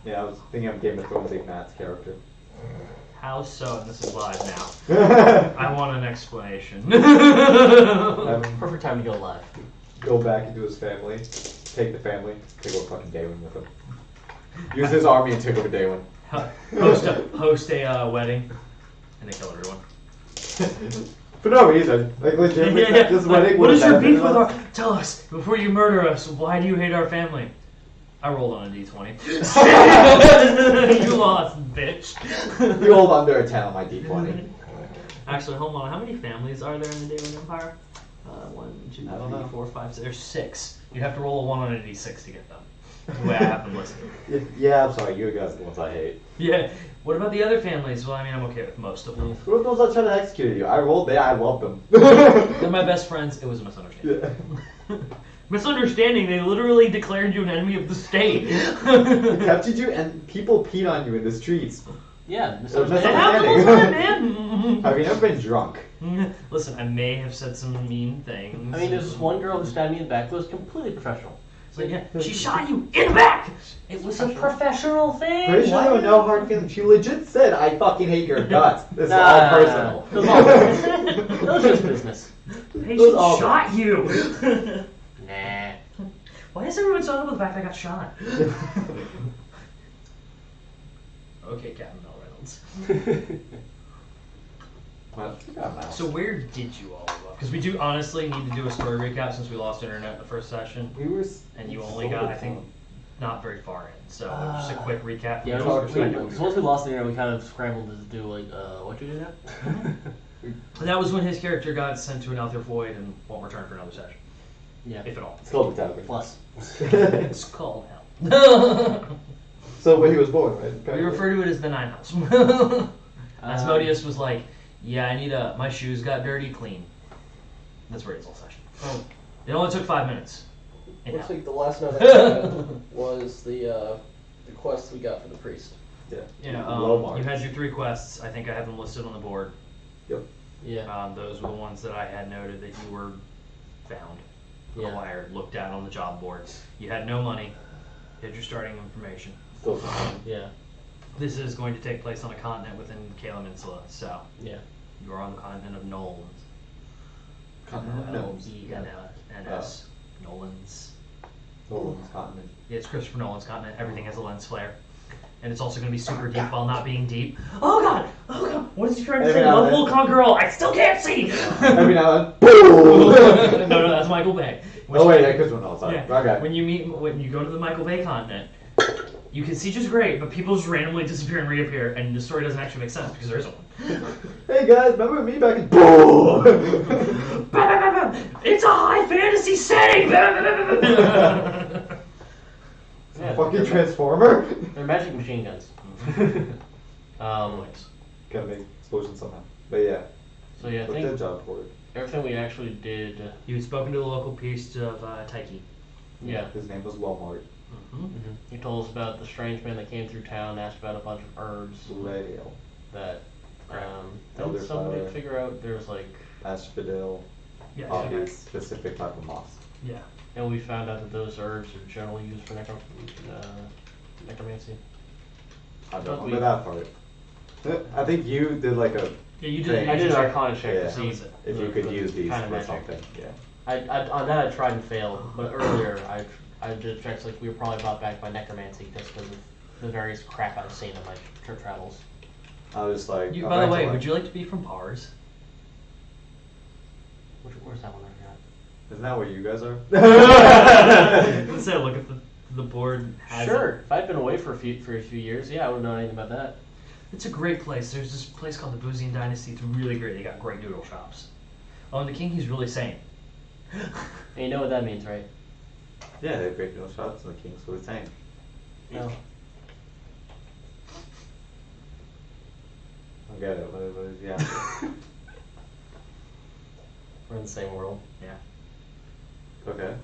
Yeah, I was thinking of Game of Thrones like Matt's character. How so? And this is live now. I want an explanation. Perfect time to go live. Go back into his family, take the family, take over fucking Daywin with him. Use his army and take over Daywin. Host a wedding, and then kill everyone. For no reason. Like, legitimately, this wedding what would is your have beef with benefited our... Tell us, before you murder us, why do you hate our family? I rolled on a d20. You lost, bitch. us. You rolled under a 10 on my d20. Actually, hold on. How many families are there in the Daywin Empire? 1, 2, I don't 3, know. 4, 5, 6. There's 6. You'd have to roll a 1 on a d6 to get them. The way I have them listed. Yeah, I'm sorry. You guys are the ones I hate. Yeah. What about the other families? Well, I mean, I'm okay with most of them. Who are the ones that trying to execute you? I rolled there. I love them. They're my best friends. It was a misunderstanding. Yeah. Misunderstanding. They literally declared you an enemy of the state. They captured you and people peed on you in the streets. Yeah, It happens all the time, man. Have you never been drunk? Listen, I may have said some mean things. I mean, there's this one girl who stabbed me in the back that was completely professional. But yeah, she shot you in the back. It was a professional thing. Pretty sure there were no hard feelings. She legit said, "I fucking hate your guts." This is all Nah, personal. It was all business. It was just business. Patient all shot you. Nah. Why is everyone so up with the fact I got shot? Okay, Captain Mel Reynolds. So where did you all live? Because we do honestly need to do a story recap since we lost internet in the first session. We were. And you only got, I think, not very far in. So just a quick recap. Yeah, from your once perspective. we lost the internet, we kind of scrambled to do like, what you do now? And that was when his character got sent to an Alther Void and won't return for another session, Yeah. if at all. It's called the Tavern. Plus. It's called hell. So when he was born, right? We refer to it as the Nine House. Asmodeus was like, "Yeah, I need my shoes got dirty, clean." That's where it's all session. It only took 5 minutes. Looks like the last note I had was the quest we got for the priest. Yeah. Yeah, Low marks. you had your 3 quests. I think I have them listed on the board. Yep. Yeah. Those were the ones that I had noted that you were found, Yeah. acquired, looked at on the job boards. You had no money. You had your starting information. Still fine. Yeah. This is going to take place on a continent within Kala Insula, so Yeah. you are on the continent of Nolans. Continent of Gnomes. N-S. Nolans. Nolan's continent. Yeah, it's Christopher Nolan's continent. Everything has a lens flare. And it's also going to be super deep while not being deep. Oh god! Oh god! What is he trying to say? Love will conquer all! I still can't see! Every now and then, boom! No, that's Michael Bay. Oh wait, that Christmas no, sorry. Yeah. Okay. When you go to the Michael Bay continent, you can see just great, but people just randomly disappear and reappear, and the story doesn't actually make sense because there isn't one. Hey guys, remember me back in boom? It's a high fantasy setting! Yeah, Fucking Transformer? They're magic machine guns. Gotta make explosions somehow. But yeah. So yeah, I What's think that job for? everything we actually did. You had spoken to the local priest of Taiki. Yeah. His name was Walmart. He told us about the strange man that came through town, asked about a bunch of herbs Radio. that Elder didn't somebody flower. figure out there's like, Asphodel. Yeah, All yeah. these specific type of moss. Yeah. and we found out that those herbs are generally used for necromancy. I But don't we- remember that part. I think you did like a Yeah, you thing. did. I did an check. Arcana check Yeah. to see if you could use these kind of for magic. something. Yeah. On that I tried and failed, but earlier I did checks like we were probably brought back by necromancy just because of the various crap I've seen in my trip travels. I was like. By the way, would you like to be from Pars? Where's that one I got? Isn't that where you guys are? Let's say look at the board. Has Sure. If I'd been away for a few years, yeah, I would have known anything about that. It's a great place. There's this place called the Boozian Dynasty. It's really great. They got great noodle shops. Oh, and the king, he's really sane. And you know what that means, right? Yeah, they have great noodle shops and the king's really same. No. I don't get it. What is yeah. We're in the same world. Yeah. Okay.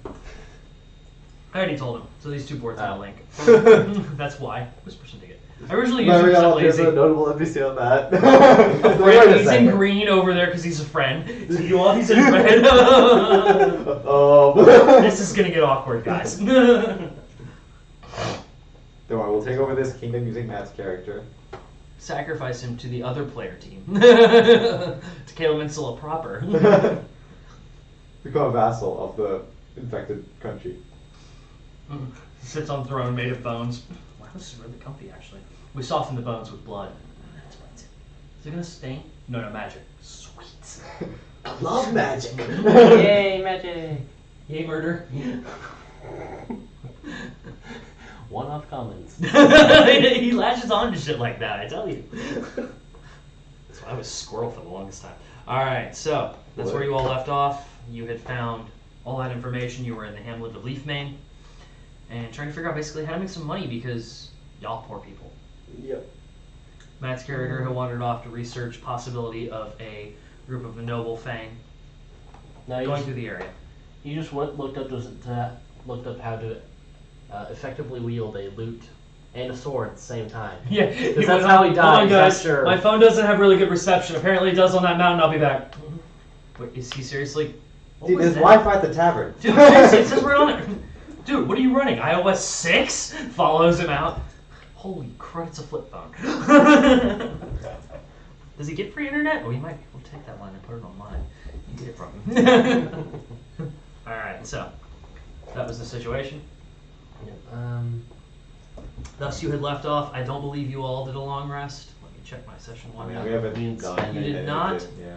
I already told him. So these two boards have a Oh. link. That's why. Whisper some ticket. I originally used it because I'm There's lazy. a notable NPC on that. He's in green over there because he's a friend. So you want he's in red. Oh. This is gonna get awkward, guys. They Don't worry, we'll take over this kingdom using Matt's character. Sacrifice him to the other player team. To Caleb Insula proper. Become a vassal of the infected country. Sits on throne made of bones. Wow, this is really comfy actually. We soften the bones with blood. Is it gonna sting? No, magic. Sweet. I love magic. Yay, magic! Yay, murder. One-off comments. He latches on to shit like that, I tell you. So I was squirrel for the longest time. Alright, so that's where you all left off. You had found all that information. You were in the hamlet of Leafmane. And trying to figure out basically how to make some money because y'all poor people. Yep. Matt's character had wandered off to research possibility of a group of the noble Fang Now you going just, through the area. you just looked up how to effectively wield a lute and a sword at the same time. Yeah, Because that's how he died. Hold on, guys. Not sure. My phone doesn't have really good reception. Apparently, it does on that mountain. I'll be back. Wait, is he seriously? What Dude, was there's that? Wi-Fi at the tavern. Dude, seriously, it says right on it. Dude, what are you running? iOS 6 follows him out. Holy crap! It's a flip phone. Does he get free internet? Oh, he might. We'll take that line and put it on mine. You get it from him. All right, so that was the situation. Yep. Thus, you had left off. I don't believe you all did a long rest. Let me check my session I one. mean, Yeah. we haven't You done You did anything. not? Yeah.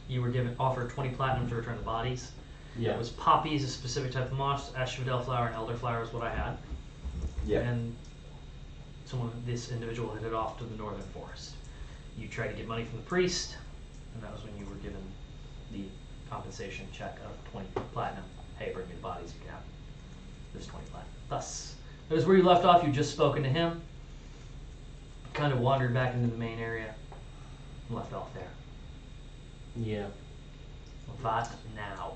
You were offered 20 platinum to return the bodies. Yeah. It was poppies, a specific type of moss, asphodel flower, and elderflower is what I had. Yeah. And this individual headed off to the northern forest. You tried to get money from the priest, and that was when you were given the compensation check of 20 platinum. Hey, bring me the bodies you have. There's 20 platinum. Thus, that was where you left off. You'd just spoken to him, kind of wandered back into the main area, and left off there. Yeah. What now?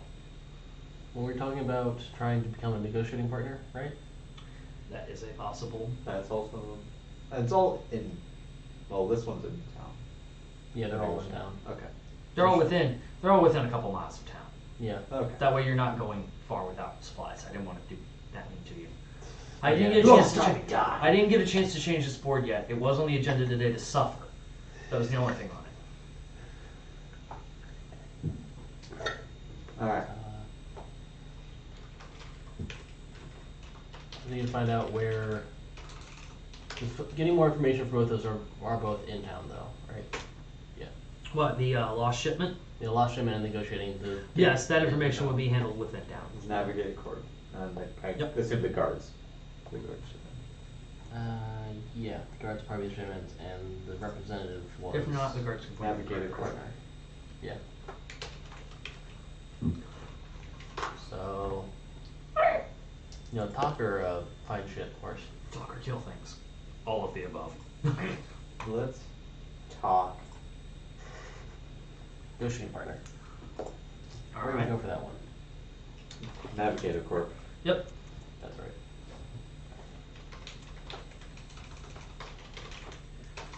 Well, we're talking about trying to become a negotiating partner, right? That is a possible. That's also. It's all in. Well, this one's in town. Yeah, they're all in town. Okay. They're all within a couple miles of town. Yeah. Okay. That way you're not going far without supplies. I didn't want to do that mean to you. I didn't Yeah. get a chance to I didn't get a chance to change this board yet. It was on the agenda today to suffer. That was the only thing on it. All right. We need to find out where. Getting more information for both those are both in town, though, right? Yeah. What, the lost shipment? The lost shipment and negotiating the. Yes, that information would be handled within town. Navigate court. And I Yep. assume the guards. The guards. Yeah, the guards probably the shipment and the representative was. If not, the guards can find the Navigate correct court. Yeah. So. Talk or find shit, of course. Talk or kill things. All of the above. Let's talk. Negotiating partner. All We're right. gonna go for that one. Navigator Corp. Yep. That's right.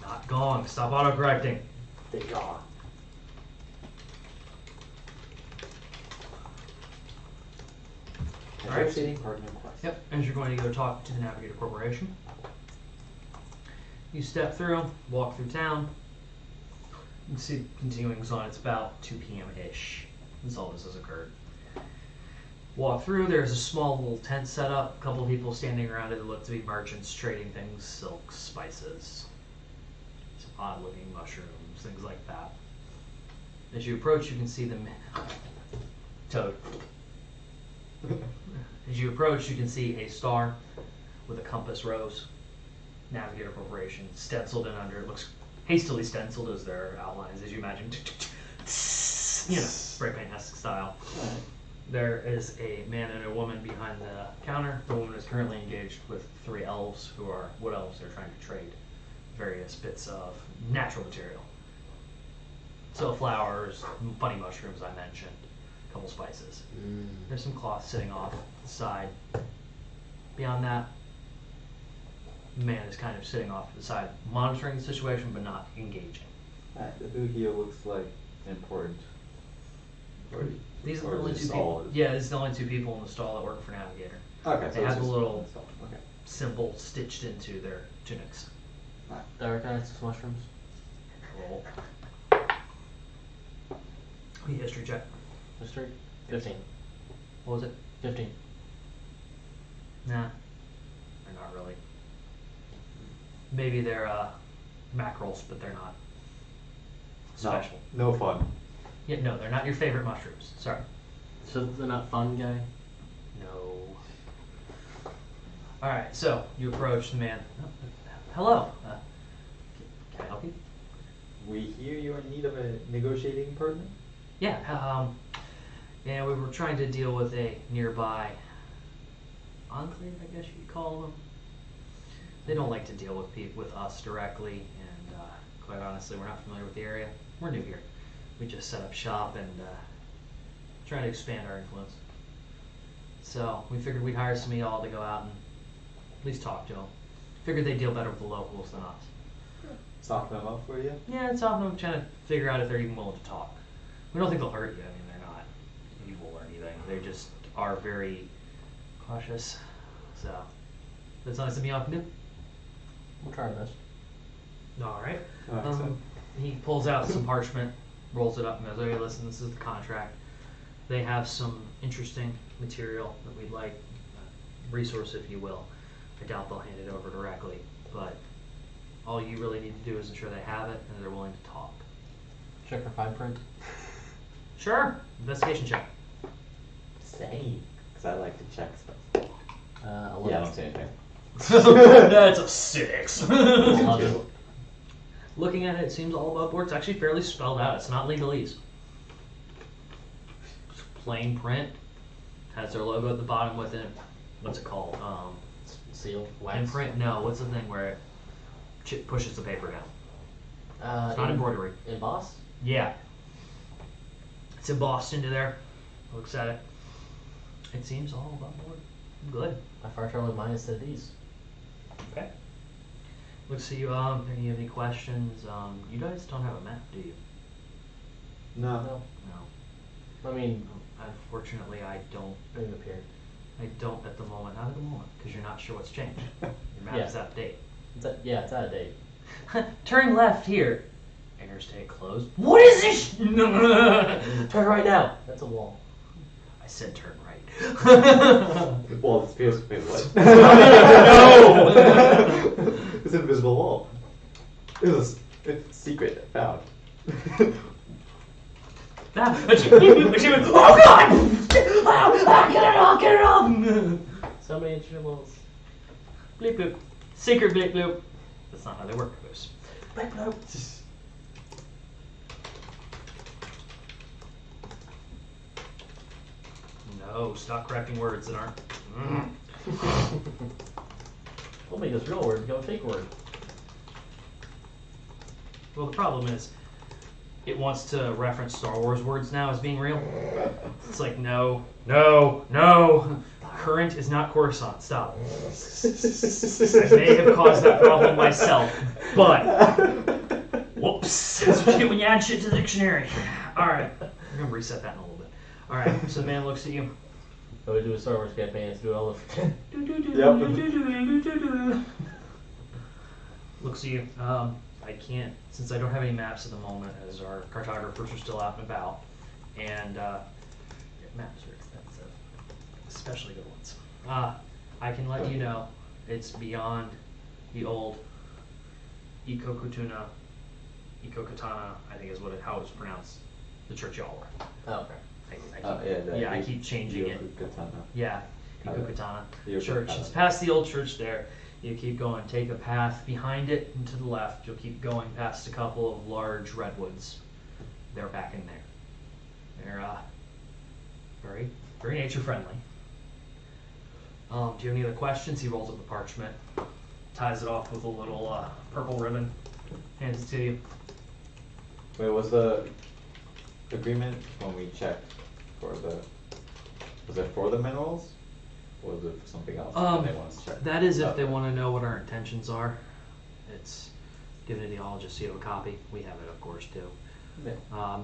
Not gone. Stop autocorrecting. They gone. All right. Negotiating partner quest. Yep, as you're going to go talk to the Navigator Corporation. You step through, walk through town. You can see continuing on, it's about 2 p.m.-ish. That's all this has occurred. Walk through, there's a small little tent set up, a couple of people standing around it that look to be merchants trading things, silks, spices, some odd-looking mushrooms, things like that. As you approach, you can see them. Toad. As you approach, you can see a star with a compass rose. Navigator Corporation stenciled in under. It looks hastily stenciled as their outlines, as you imagine. Spray paint-esque style. There is a man and a woman behind the counter. The woman is currently engaged with 3 elves who are wood elves. They're trying to trade various bits of natural material. So flowers, funny mushrooms I mentioned, a couple spices. There's some cloth sitting off to the side. Beyond that, the man is kind of sitting off to the side, monitoring the situation but not engaging. Who here looks like important? Or, These are or the only this 2 people. all is- Yeah, these are the only 2 people in the stall that work for Navigator. Okay, They so it's have the just- little- Okay. symbol stitched into their tunics. Dark Axis mushrooms. Roll. Be history check. History. 15. What was it? 15. Nah, they're not really. Maybe they're mackerels, but they're not special. No fun. Yeah, no, they're not your favorite mushrooms. Sorry. So they're not fun, guy? No. All right, so you approach the man. Oh, hello. Can I help you? We hear you're in need of a negotiating partner. Yeah. Yeah, we were trying to deal with a nearby enclave, I guess you'd call them. They don't like to deal with us directly, and quite honestly, we're not familiar with the area. We're new here. We just set up shop and trying to expand our influence. So we figured we'd hire some of y'all to go out and at least talk to them. Figured they'd deal better with the locals than us. Soften them up for you. Yeah, it's often I'm trying to figure out if they're even willing to talk. We don't think they'll hurt you. I mean, they're not evil or anything. They just are very cautious. So that's something some of y'all can do. We'll try our best. All right. Excellent. He pulls out some parchment, rolls it up, and goes, "Okay, listen, this is the contract. They have some interesting material that we'd like, resource, if you will. I doubt they'll hand it over directly, but all you really need to do is ensure they have it and they're willing to talk." Check for fine print. Sure. Investigation check. Same. Because I like to check stuff. 11. Yeah, I don't say anything. That's a 6. 11. Looking at it, it seems all above board. It's actually fairly spelled out. It's not legalese. It's plain print. Has their logo at the bottom with it. What's it called? Seal. Wax. Imprint? No. What's the thing where it pushes the paper down? It's not embroidery. Emboss? Yeah. It's embossed into there. Looks at it. It seems all above board. Good. By far traveling minus to these. Okay. Looks at you. Do you have any questions? You guys don't have a map, do you? No. No. No. I mean, Unfortunately, I don't. maybe up here. I don't at the moment. Not at the moment, because you're not sure what's changed. Your map Yeah. is out of date. It's out of date. Turn left here. Interstate closed. What is this? Turn right now. That's a wall. I said turn right. Well, it's feels. Wait, what? No! It's an invisible wall. It's secret found. Oh God! Get it off! Get it off! So many instruments. Bleep bloop. Secret bleep bloop. That's not how they work, Bruce. Bleep bloop. No, stop correcting words that aren't. We'll make this real word become a fake word. Well, the problem is, it wants to reference Star Wars words now as being real. It's like, no. Current is not Coruscant. Stop. I may have caused that problem myself, but whoops. That's what you get when you add shit to the dictionary. All right, I'm gonna reset that in a little bit. All right, so the man looks at you. So we do a Star Wars campaign. Let's do all the. Looks at you. I can't, since I don't have any maps at the moment, as our cartographers are still out and about, and maps are expensive, especially good ones. I can let you know it's beyond the old Ikokutana, I think is how it's pronounced, the church y'all were. Oh, okay. I keep changing it. Yeah, Ikokutana The church. Ikokutana. It's past the old church there. You keep going, take a path behind it and to the left. You'll keep going past a couple of large redwoods. They're back in there. They're very, very nature friendly. Do you have any other questions? He rolls up the parchment, ties it off with a little purple ribbon, hands it to you. Wait, was the agreement when we checked for the? Was it for the minerals? Or was it for something else that they want us to check? That is if they Okay. want to know what our intentions are. It's given to the ologist, so you have a copy. We have it, of course, too. Yeah.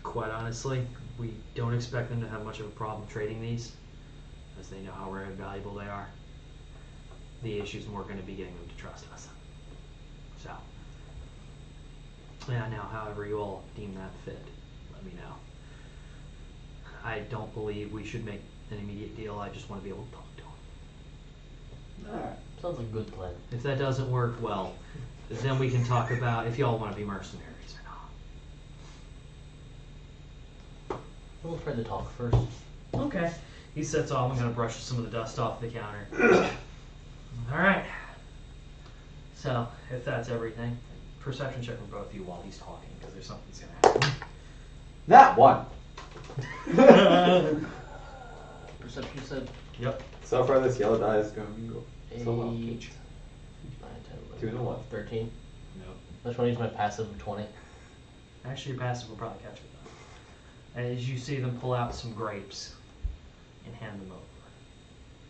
Quite honestly, we don't expect them to have much of a problem trading these, as they know how rare and valuable they are. the issues, and we're going to be getting them to trust us. So, yeah, now, however you all deem that fit, let me know. I don't believe we should make an immediate deal. I just want to be able to talk to him. Alright. Sounds like a good plan. If that doesn't work, well, then we can talk about if y'all want to be mercenaries or not. We'll try to talk first. Okay. He sets off. I'm going to brush some of the dust off the counter. All right. So, if that's everything, perception check for both of you while he's talking, because there's something's going to happen. That one. Perception said Yep. So far, this yellow die is going to go 8, so well. 9, 10, 11, 2 and a 1. 13. No. I just want to use my passive of 20. Actually, your passive will probably catch it, though. As you see them pull out some grapes and hand them over.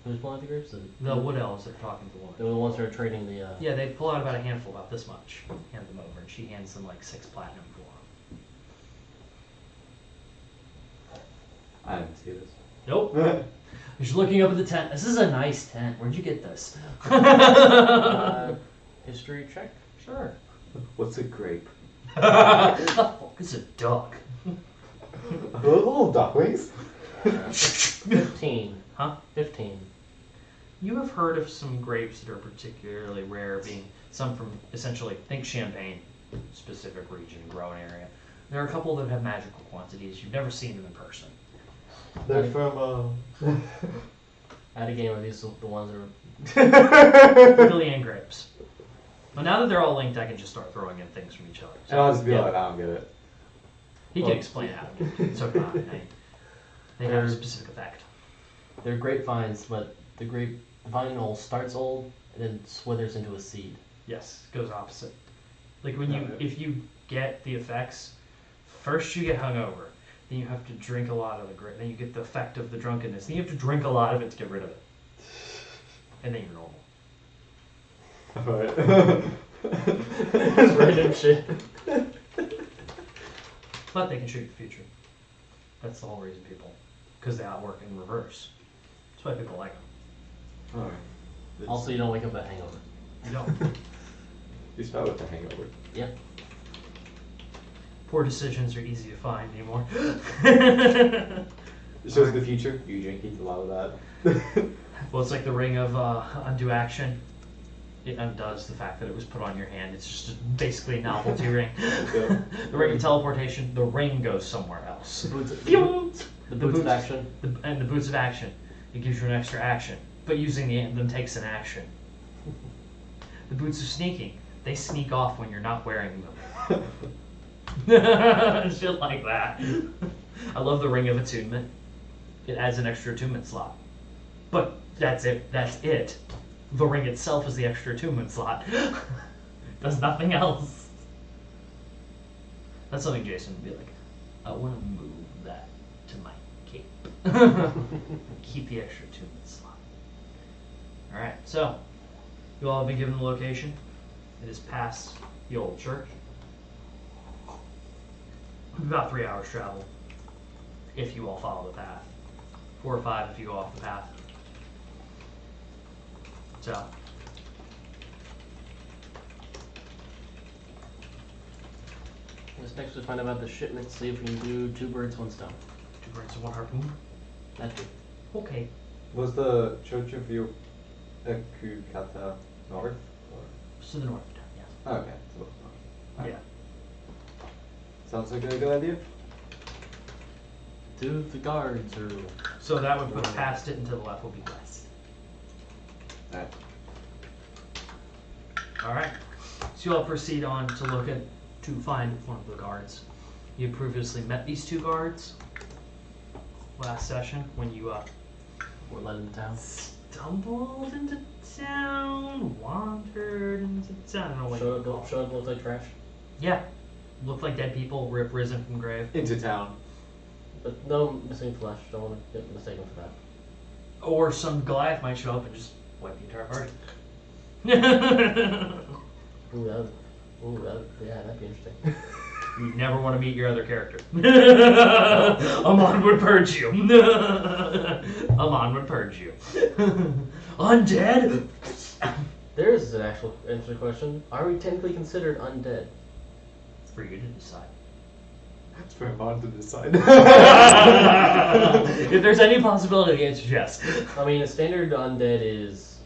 Who's pulling out the grapes? The wood elves that are talking to the woman. They're the ones that are trading the. Yeah, they pull out about a handful, about this much, hand them over, and she hands them like 6 platinum for them. I didn't see this. Nope. You're looking up at the tent. This is a nice tent. Where'd you get this? History check? Sure. What's a grape? The fuck is a duck? Little ducklings? 15. Huh? 15. You have heard of some grapes that are particularly rare, being some from essentially, think Champagne, specific region, growing area. There are a couple that have magical quantities. You've never seen them in person. They're from, I had a game where these are the ones that are. Billion grapes. But now that they're all linked, I can just start throwing in things from each other. And I'll just be yeah. like, I don't get it. He can Well- explain how to do it. So can I. They have a specific effect. They're grapevines, but the grapevine all starts old and then swithers into a seed. Yes, goes opposite. Like when you, Okay. if you get the effects, first you get hungover, then you have to drink a lot of the grape, then you get the effect of the drunkenness, then you have to drink a lot of it to get rid of it, and then you're normal. Alright. Random shit. But they can shoot the future. That's the whole reason people, because they outwork in reverse. That's why people like them. Alright. Also, you don't wake up with a hangover. You don't. You spell with the hangover. Yep. Poor decisions are easy to find anymore. It shows the future. You drinking a lot of that. Well, it's like the ring of undo action. It undoes the fact that it was put on your hand. It's just basically a novelty ring. Yeah. The ring of teleportation, the ring goes somewhere else. The boots, Pew! the boots of action. And the boots of action. It gives you an extra action. But using them takes an action. The boots of sneaking. They sneak off when you're not wearing them. Shit like that. I love the ring of attunement. It adds an extra attunement slot. But that's it. That's it. The ring itself is the extra attunement slot. Does nothing else. That's something Jason would be like, I want to move that to my cape. Keep the extra attunement slot. Alright, so you all have been given the location. It is past the old church. About 3 hours travel if you all follow the path. 4 or 5 if you go off the path. So, Let's next just find out about the shipment, see if we can do 2 birds, 1 stone. 2 birds and 1 harpoon. That too. Okay. Was the Church of Yokukata north? To the north of town, yes. Or? Okay, so north. Alright. Yeah. Sounds like a good idea. Do the guards or. So that would put past it and to the left will be west. Alright. Alright. So you all proceed on to look at, to find one of the guards. You previously met these 2 guards last session when you We're let into town. stumbled into town, wandered into town. I don't know what you would call it. Show it look like trash. Yeah. Looked like dead people, risen from grave. Into town. But no missing flesh, don't want to get mistaken for that. Or some Goliath might show up and just wipe the entire party. Yeah, that'd be interesting. You never want to meet your other character. Amon would purge you. Amon would purge you. Undead? There is an actual answer to the question. Are we technically considered undead? It's for you to decide. It's for Amon to decide. If there's any possibility, the answer is yes. I mean, a standard undead is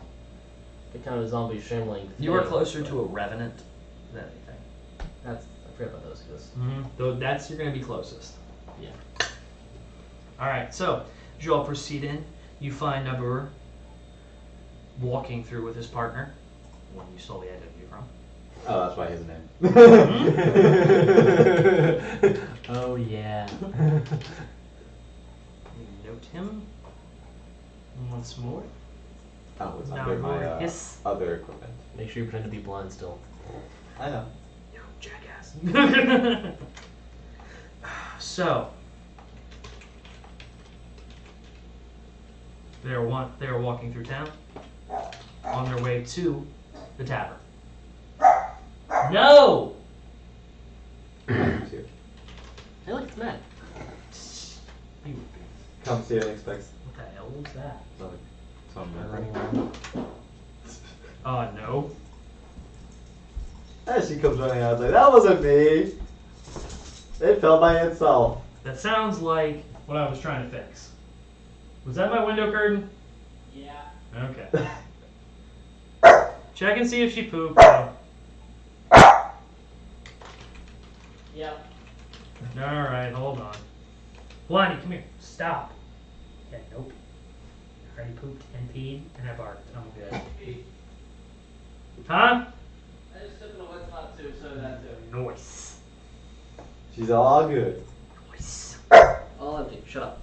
the kind of zombie shambling. You are thing, closer but to a revenant than anything. That's I forgot about those because Though that's you're gonna be closest. yeah. All right, so as you all proceed in, you find Nabur walking through with his partner, one you stole the identity from. Oh, that's why his name. Oh yeah. You note him once more. Oh, it's Now under my more hiss. other equipment. Make sure you pretend to be blind still. I know. You jackass. So they are walking through town on their way to the tavern. No. Here. I like that. You would be. Comes here and expects What the hell was that? something. Running around. Oh no. As she comes running out, it's like, that wasn't me. It fell by itself. That sounds like what I was trying to fix. Was that my window curtain? Yeah. Okay. Check and see if she pooped. No. Yeah. Alright, hold on. Blondie, come here. Stop. Okay, nope. I already pooped and peed and I barked. I'm good. Huh? I just stepped in a wet spot too, so that too. Noise. She's all good. Noise. All empty. Shut up.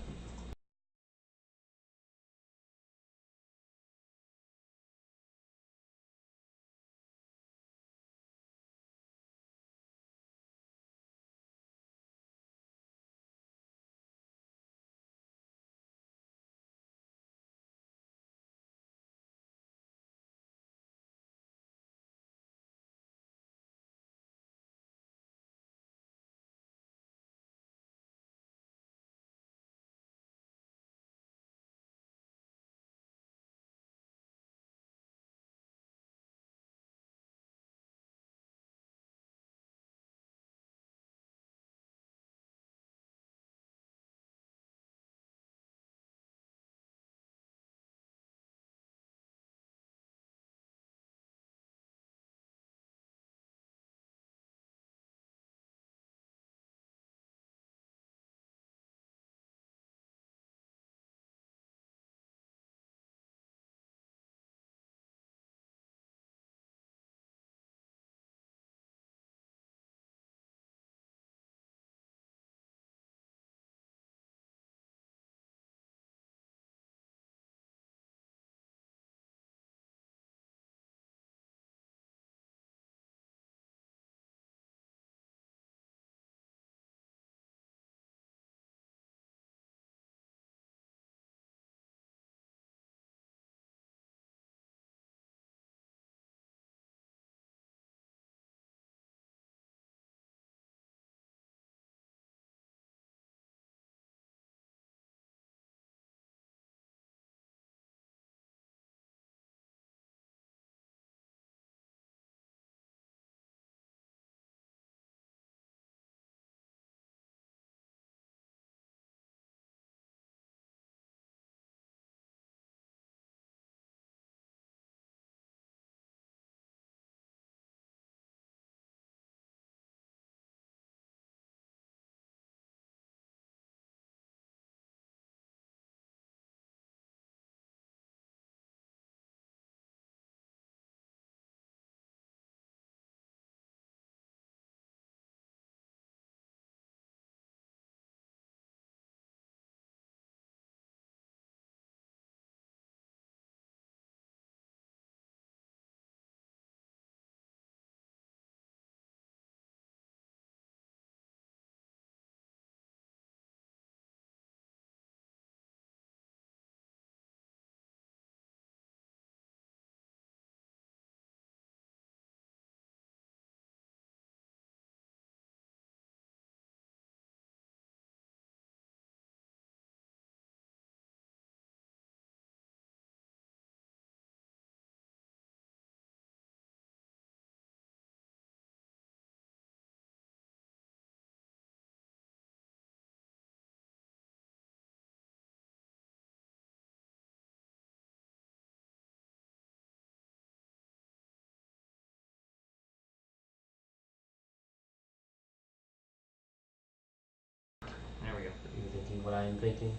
what I am thinking?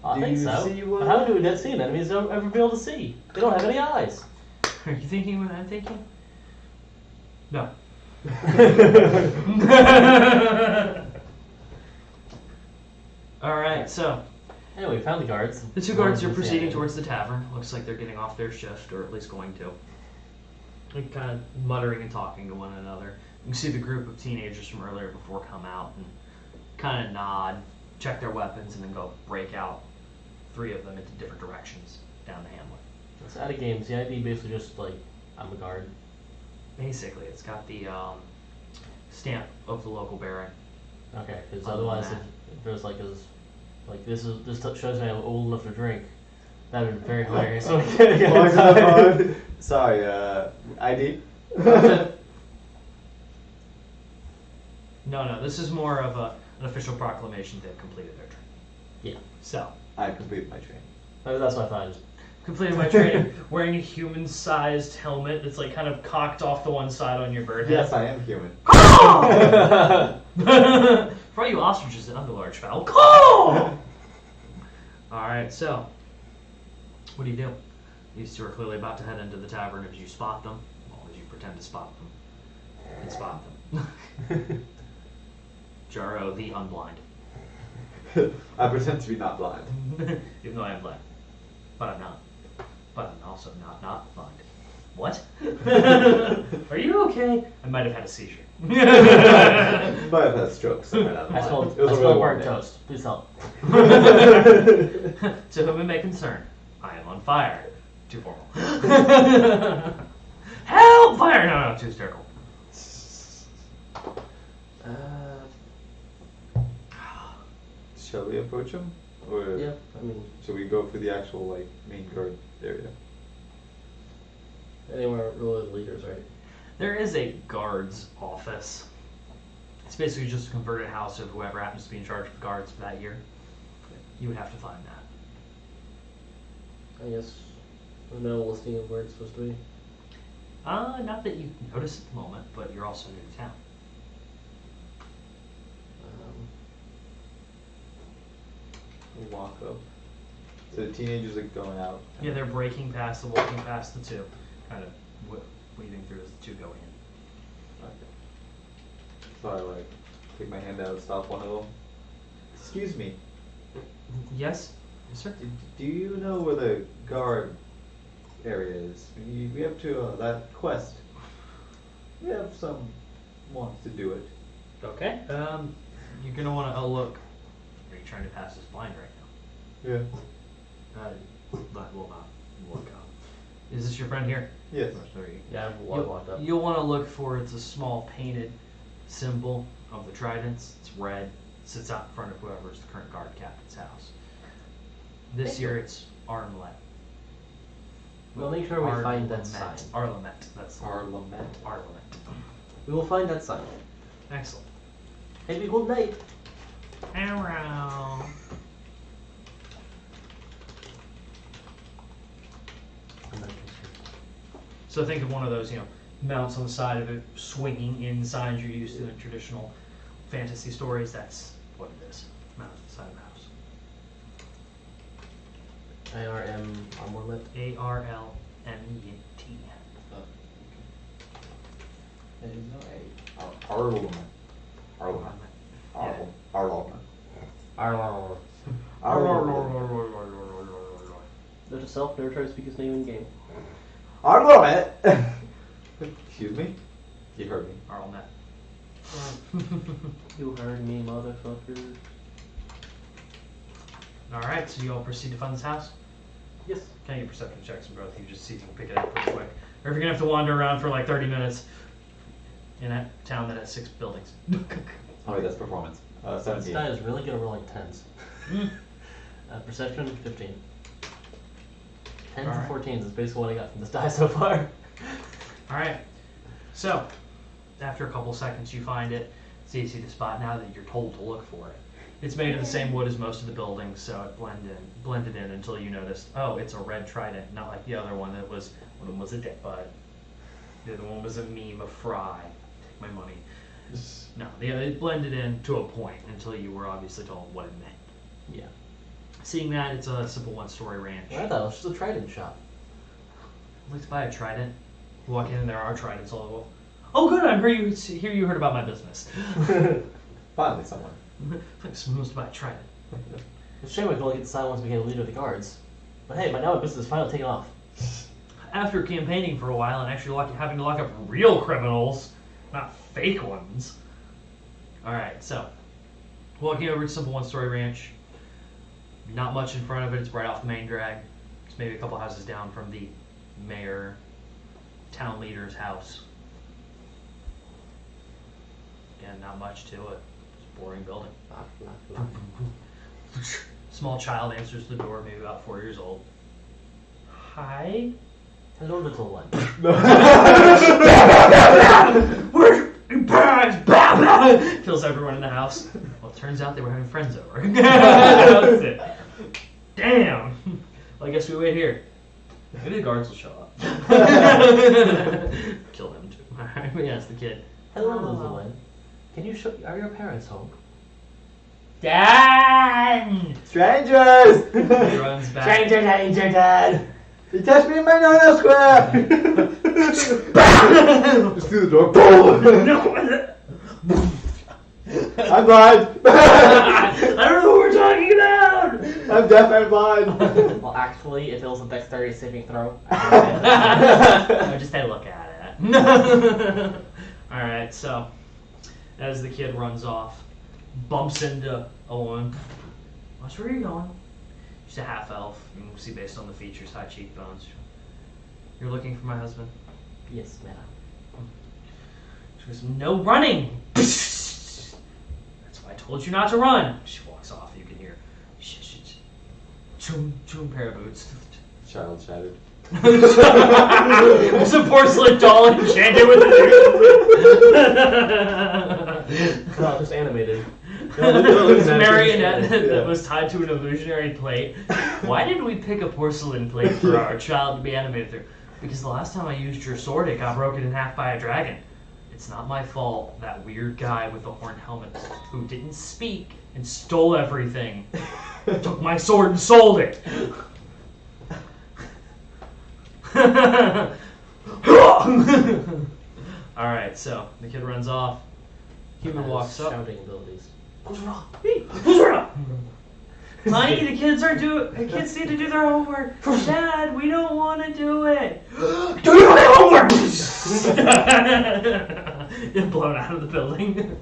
I Do think you so. see But what- how do dead sea enemies ever be able to see? They don't have any eyes. Are you thinking what I'm thinking? No. Alright, so Anyway, we found the guards. the two guards are One was proceeding the towards the tavern. Looks like they're getting off their shift, or at least going to. They're kind of muttering and talking to one another. You can see the group of teenagers from earlier before come out and kind of nod, check their weapons, and then go break out, 3 of them into different directions down the hamlet. It's out of games. The ID basically just like, I'm a guard. Basically, it's got the stamp of the local baron. Okay, because Other than otherwise, that. if there's this shows me I'm old enough to drink. That'd been very hilarious. So we can't get Mark inside. of the pod. Sorry, ID? No, this is more of an official proclamation they've completed their training. Yeah, So, I completed my training. that's what I thought. completed my training wearing a human-sized helmet that's like kind of cocked off to one side on your bird head. Yes, I am human. For all you ostriches and other large fowl, call! Alright, so, what do you do? These two are clearly about to head into the tavern. As you spot them, well, as you pretend to spot them, and spot them. Jaro, the unblind. I pretend to be not blind. Even though I am blind. But I'm not. But I'm also not blind. What? Are you okay? I might have had a seizure. Might have had a stroke somewhere down the I line. smelled It was a really burnt warm day. toast. Please help. To whom it may concern, I am on fire. Too formal. Help! Fire! No, too hysterical. Shall we approach him? Or Yeah, I mean, should we go for the actual, like, main guard area? anywhere really leaders, right? There is a guard's office. It's basically just a converted house of whoever happens to be in charge of guards for that year. You would have to find that. I guess there's no listing of where it's supposed to be. Not that you notice at the moment, but you're also new to town. We walk up. So the teenagers are going out. Yeah, they're breaking past the walking past the two, kind of weaving through as the two go in. Okay. So I, like, take my hand out and stop one of them. Excuse me. Yes? Yes, sir? Do you know where the guard area is? We have to, that quest. We have some wants to do it. Okay. You're gonna want to look. Are you trying to pass as blind right Yeah. now? That will not work out. Is this your friend here? Yes. Yeah, I walked up. You'll want to look for, it's a small painted symbol of the tridents. It's red. It sits out in front of whoever's the current guard captain's house. This year it's Armlet. We'll make sure we find that sign. Arlament. That's the word. Parliament. Arlament. We will find that sign. Excellent. Have a good night. Arrow. So think of one of those, mounts on the side of it, swinging in signs you're used to in traditional fantasy stories. That's what it is. Mount on the side of the house. ARM Armorlet. A-R-L-M-E-T. There is no A. Parliament. Parliament. Parliament. Armor. Note to self, never try to speak his name in game. Parliament. Excuse me? You heard me. Arlmet. You heard me, motherfucker. Alright, so you all proceed to find this house? Yes. Can I get perception checks from both of you just see if you can pick it up pretty quick? Or if you're gonna have to wander around for like 30 minutes in a town that has 6 buildings. Oh wait, that's performance. This 17. guy is really good at rolling 10s. Mm. Perception, 15. 10s Alright. and 14s is basically what I got from this die so far. Alright, so after a couple seconds you find it. It's easy to spot now that you're told to look for it. It's made of the same wood as most of the buildings, so it blended in until you noticed, oh, it's a red trident, not like the other one that was, one of them was a dick bud. The other one was a meme of Fry. Take my money. No, it blended in to a point until you were obviously told what it meant. Yeah. Seeing that, it's a simple one-story ranch. I thought it was just a Trident shop. Let's buy a trident. Walk in and there are tridents all over. Oh, good! I hear you heard about my business. Finally, someone. Like someone wants to buy a trident. It's a shame we can only get the silent ones to become the leader of the guards. But hey, by now my business is finally taking off. After campaigning for a while and actually having to lock up real criminals, not fake ones. Alright, so walking over to simple one-story ranch. Not much in front of it. It's right off the main drag. It's maybe a couple houses down from the mayor, town leader's house. Again, not much to it. It's a boring building. Knock, knock, knock. Small child answers the door, maybe about 4 years old. Hi. Hello, little one. Where's your parents? Kills everyone in the house. Well, it turns out they were having friends over. That's it. Damn. Well, I guess we wait here. Maybe the guards will show up. Kill them too. Alright, but yeah, it's the kid. Hello, little one. Can you show? Are your parents home? Dad! Strangers! He runs back. danger, dad. You touched me in my no-no square! Just through the door. No! I'm blind! I don't know what we're talking about! I'm deaf and blind! Well, actually, if it was a dexterity saving throw. I just had a look at it. Alright, so as the kid runs off, bumps into a woman. Where are you going? She's a half elf. You can see based on the features, high cheekbones. You're looking for my husband? Yes, madam. She goes, no running! That's why I told you not to run. She walks off. You can hear choom, choom, pair of boots. Child shattered. There's a porcelain doll enchanted with a No, just animated. This marionette that was tied to an illusionary plate. Why did we pick a porcelain plate for our child to be animated through? Because the last time I used your sword, it got broken in half by a dragon. It's not my fault that weird guy with the horned helmet who didn't speak and stole everything took my sword and sold it. Alright, so the kid runs off. Human walks up. Shouting abilities. Who's wrong? Honey, the kids need to do their homework. Dad, we don't want to do it. Do your homework! Get blown out of the building.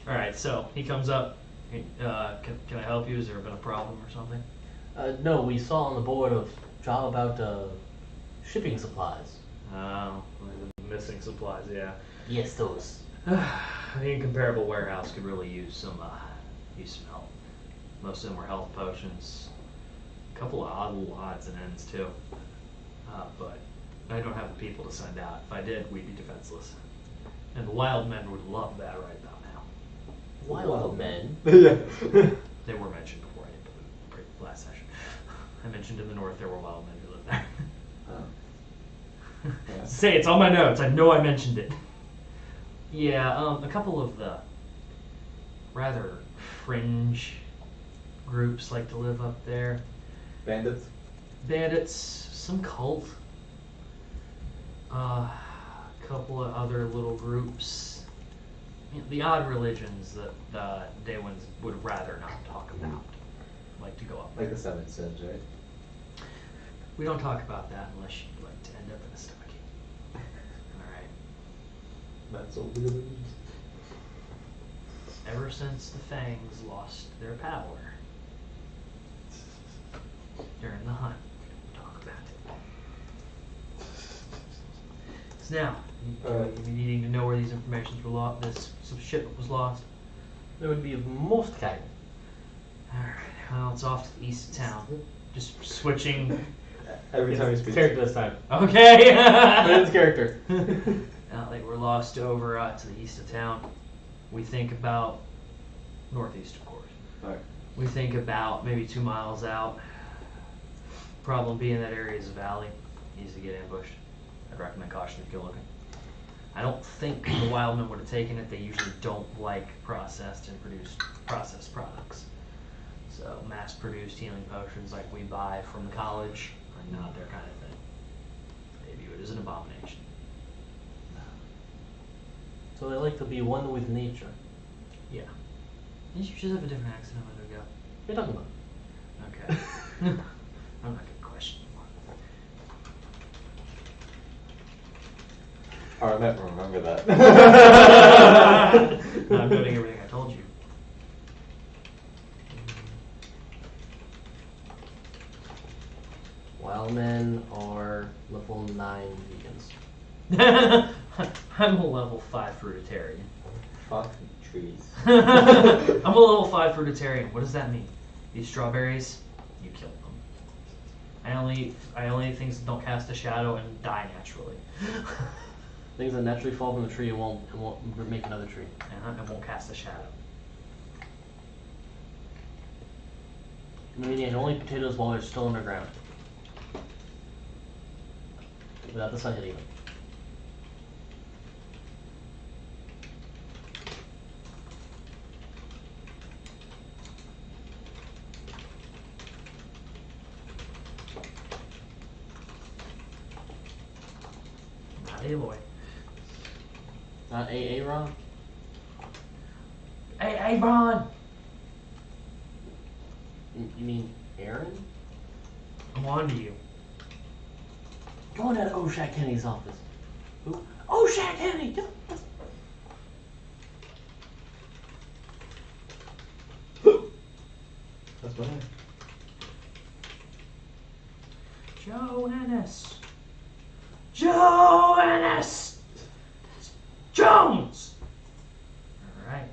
Alright, so he comes up. Can I help you? Has there been a problem or something? No, we saw on the board of job about shipping supplies. Oh, the missing supplies, yeah. Yes, those. The incomparable warehouse could really use some help. Most of them were health potions. A couple of odd little odds and ends too. But I don't have the people to send out. If I did, we'd be defenseless. And the wild men would love that right about now. Wild men. Yeah. They were mentioned before I did the last session. I mentioned in the north there were wild men who lived there. Yeah. Say it's on my notes. I know I mentioned it. Yeah, a couple of the rather fringe groups like to live up there. Bandits? Bandits, some cult, a couple of other little groups. You know, the odd religions that the Daywins would rather not talk about. Like to go up there. Like the Seven Sins, right? We don't talk about that unless you'd like to end up in a stocking. Alright. That's so weird. Ever since the Fangs lost their power during the hunt, we talk about it. So now, you be needing to know where these informations were lost, some shipment was lost. That would be most kind. Alright, well, it's off to the east of town. Just switching. Every time you speak. Character this time. Okay! But it's character. They were lost over to the east of town. We think about northeast, of course. Alright. We think about maybe 2 miles out. Problem being that area is a valley, easy to get ambushed. I'd recommend caution if you're looking. I don't think the wild men would have taken it. They usually don't like processed and produced processed products. So mass-produced healing potions like we buy from the college are not their kind of thing. They view it as an abomination. So they like to be one with nature. Yeah. You should have a different accent a minute ago. What are you talking about? Okay. I'm not gonna question you more. I meant remember that. I'm noting everything I told you. Wild men are level 9 vegans. I'm a level 5 fruitarian. Fuck trees. I'm a level 5 fruitarian. What does that mean? These strawberries, you kill them. I only eat things that don't cast a shadow and die naturally. Things that naturally fall from the tree and won't make another tree. And won't cast a shadow. I mean, yeah, only potatoes while they're still underground. Without the sun hitting them. Not Aloy. Not Aaron? Hey, Ron! You mean Aaron? I'm on to you. Go on down to Oshak Kenny's office. Who? Oshak Kenny! That's my name. Joannis! Joannis! Jones! Alright.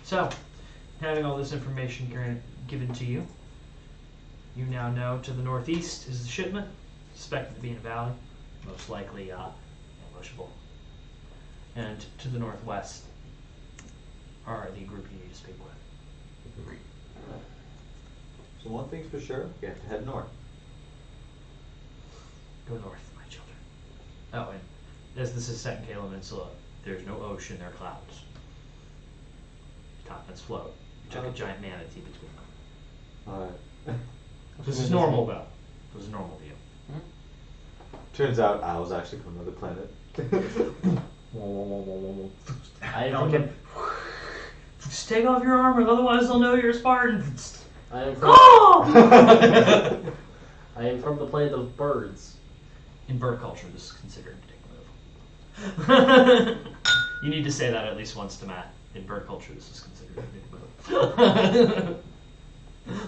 So, having all this information given to you, you now know to the northeast is the shipment, suspected to be in a valley, most likely ambushable. And to the northwest are the group you need to speak with. So one thing's for sure, we have to head north. Go north, my children. Oh, and as this is set in Kala Peninsula, there's no ocean, there are clouds. Continents float. You took a giant manatee between them. Alright. This is normal, though. This is normal view. Turns out I was actually from another planet. I am from Just take off your armor, otherwise they'll know you're a Spartan. I am from Oh! I am from the planet of birds. In bird culture, this is considered a dick move. You need to say that at least once to Matt. In bird culture, this is considered a dick move.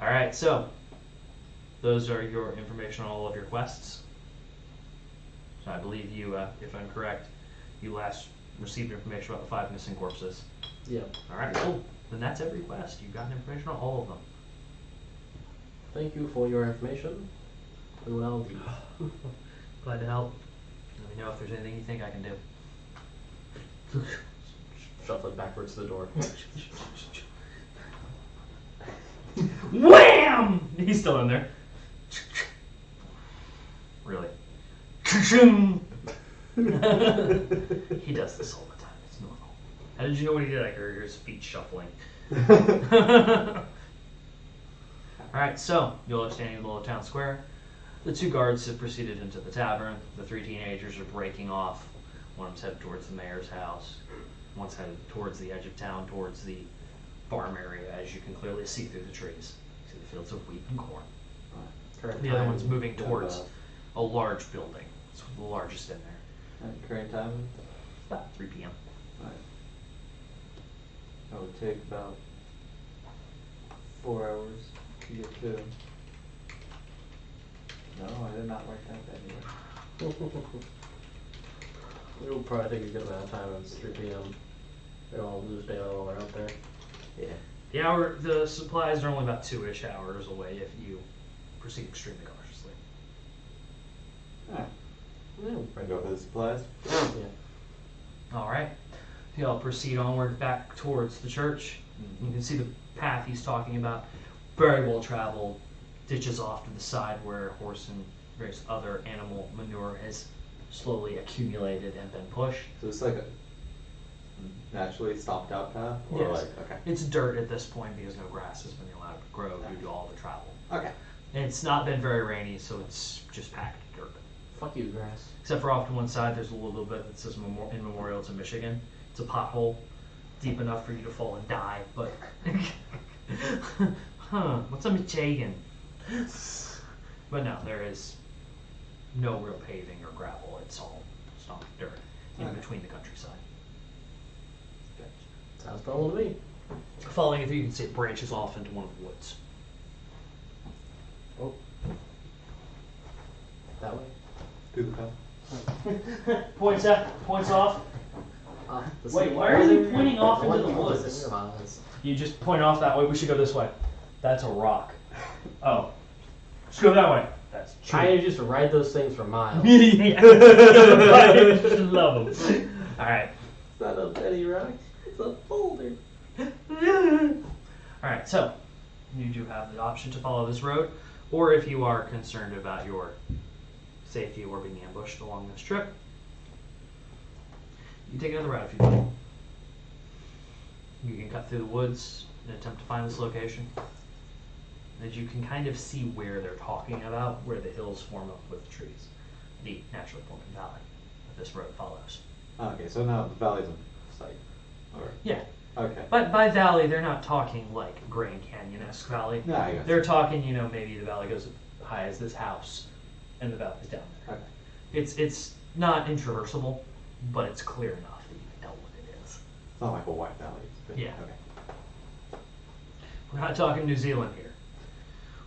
Alright, so those are your information on all of your quests. So I believe you, if I'm correct, you last received information about the 5 missing corpses. Yeah. Alright, cool. Then that's every quest. You've gotten information on all of them. Thank you for your information. Well, Glad to help. Let me know if there's anything you think I can do. shuffling backwards to the door. Wham! He's still in there. Really. He does this all the time. It's normal. How did you know what he did? I could hear his feet shuffling. Alright, so, you're all standing in the little town square. The 2 guards have proceeded into the tavern. The 3 teenagers are breaking off. One of them's headed towards the mayor's house. One's headed towards the edge of town, towards the farm area, as you can clearly see through the trees. You see the fields of wheat and corn. Current The other time. one's moving towards a large building. It's the largest in there. At current time, It's about 3 p.m. right. That would take about 4 hours to get to. No, I did not write that anyway. It'll probably take a good amount of time. It's 3 p.m. They all lose daylight while they're out there. Yeah. The supplies are only about 2-ish hours away if you proceed extremely cautiously. Alright. Yeah. Wanna go for the supplies? Yeah. Alright. Y'all proceed onward back towards the church. You can see the path he's talking about. Very well traveled. Ditches off to the side where horse and various other animal manure has slowly accumulated and been pushed. So it's like a naturally stomped out path? Or Yes. like, okay. It's dirt at this point because no grass has been allowed to grow due to all the travel. Okay. And it's not been very rainy, so it's just packed dirt. Fuck you, grass. Except for off to one side, there's a little bit that says in memorial to Michigan. It's a pothole deep enough for you to fall and die, but what's a Michigan? But no, there is no real paving or gravel. It's all stomped dirt in Okay. between the countryside. Sounds normal to me. Following it, you can see it branches off into one of the woods. Oh. That way? Through the path? Points off. The Wait, city. why are you pointing off into the What woods? is You just point off that way. We should go this way. That's a rock. Oh. Just go that way. That's I used to ride those things for miles. Yeah. Love them. Alright. It's not a petty rock. It's a boulder. Alright, so you do have the option to follow this road, or if you are concerned about your safety or being ambushed along this trip, you take another route if you like. You can cut through the woods and attempt to find this location. As you can kind of see where they're talking about, where the hills form up with the trees. The naturally forming valley that this road follows. Okay, so now the valley's in sight. Or, Yeah, okay. but by valley, they're not talking like Grand Canyon-esque valley. Yeah, I guess. They're talking, maybe the valley goes as high as this house, and the valley's down there. Okay. It's not intraversable, but it's clear enough that you can tell what it is. It's not like a white valley. It's big. Yeah. Okay. We're not talking New Zealand here.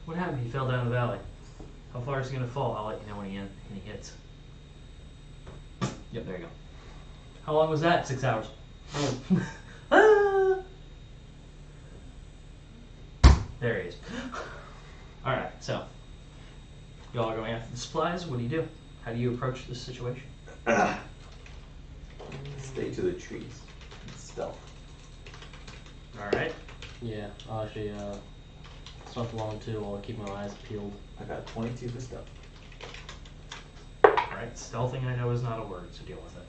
What happened? He fell down the valley. How far is he gonna fall? I'll let you know when he hits. Yep, there you go. How long was that? 6 hours. Ah! There he is. Alright, so. Y'all are going after the supplies. What do you do? How do you approach this situation? Stay to the trees. Stealth. Alright. Yeah, I'll actually stealth along too while keeping my eyes peeled. I got 22 for stealth. Alright, stealthing I know is not a word, so deal with it.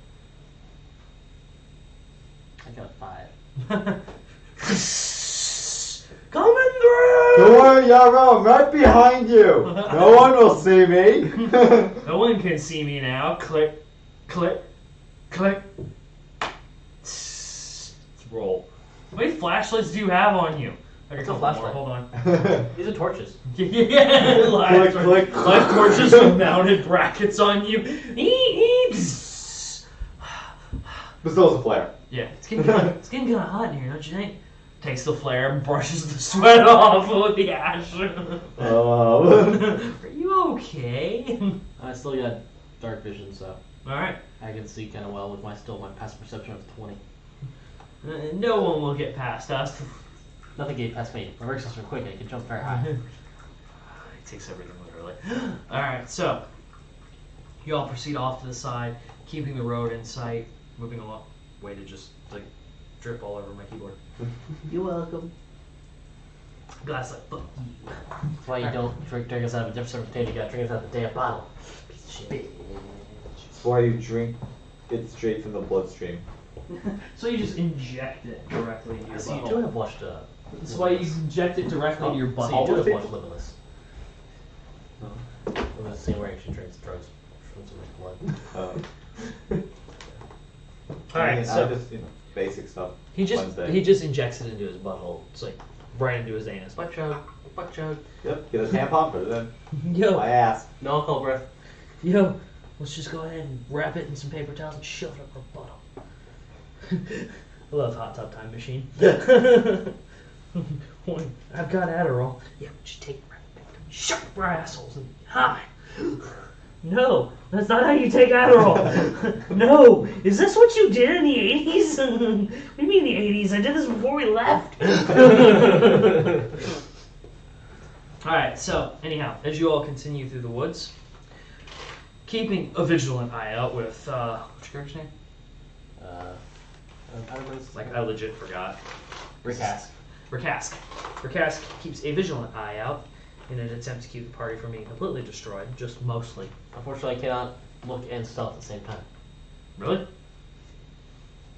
I got a 5. Coming through! Don't worry, Yarrow, I'm right behind you. No one will see me. No one can see me now. Click, click, click. Let's roll. How many flashlights do you have on you? I What's got a a couple flashlight? more. Hold on. These are torches. Yeah, live, Click, click. live torches with mounted brackets on you. But still, it's a flare. Yeah, it's getting kind of hot in here, don't you think? Takes the flare and brushes the sweat off with the ash. Are you okay? I still got dark vision, so All right. I can see kind of well with my passive perception of 20. No one will get past us. Nothing gave past me. My reflexes are quick. I can jump very high. It takes everything literally. Alright, so you all proceed off to the side, keeping the road in sight, moving along. Way to just like drip all over my keyboard. You're welcome. Glass like fuck you. That's why you don't drink us out of a Jefferson potato. You gotta drink us out of the damn bottle. Piece of shit. That's why you drink it straight from the bloodstream. So you just inject it directly into your So you do butthole. have watched. That's why you inject it directly into your So you do butthole. have watched Limitless. I'm the scene where he actually drinks drugs from someone's blood. Alright, I so just, basic stuff. he Wednesday. just injects it into his butthole. It's like right into his anus. Butt chug. Butt chug. Yep, get a tampon, put it in Yo, my ass. No alcohol breath. Yo, let's just go ahead and wrap it in some paper towels and shove it up our butthole. I love Hot Tub Time Machine. I've got Adderall. Yeah, but just take it right back. Shove up our assholes and hi. No, that's not how you take Adderall. No, is this what you did in the 80s? What do you mean the 80s? I did this before we left. Alright, so, anyhow, as you all continue through the woods, keeping a vigilant eye out with, what's your character's name? Like, I legit forgot. Recast. Rakask. Rakask keeps a vigilant eye out in an attempt to keep the party from being completely destroyed, just mostly. Unfortunately, I cannot look and stealth at the same time. Really?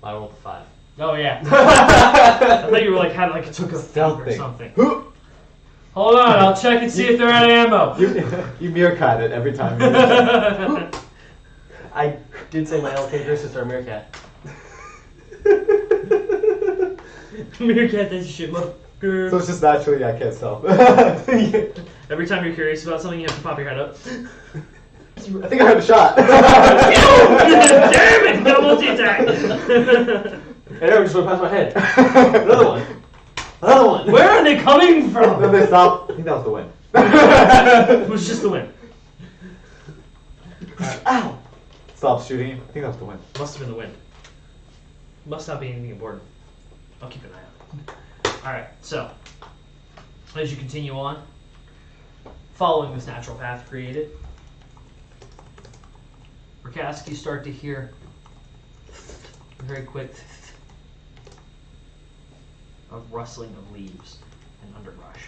I rolled a 5. Oh yeah. I thought you were like had like took a Stealth or thing. something. Hold on, I'll check and see if they're out of ammo. You meerkat it every time. I did say my LK versus our meerkat. Meerkat this shit, motherfucker. So it's just naturally I can't stealth. Every time you're curious about something, you have to pop your head up. I think I heard a shot. Damn it! Double attack. And it just went past my head. Another one. Another one. Where are they coming Then from? they stopped. I think that was the wind. It was just the wind. Ow! Stop shooting. I think that was the wind. Must have been the wind. Must not be anything important. I'll keep an eye out. Alright, so as you continue on, following this natural path created, Rakask, you start to hear a very quick of rustling of leaves and underbrush.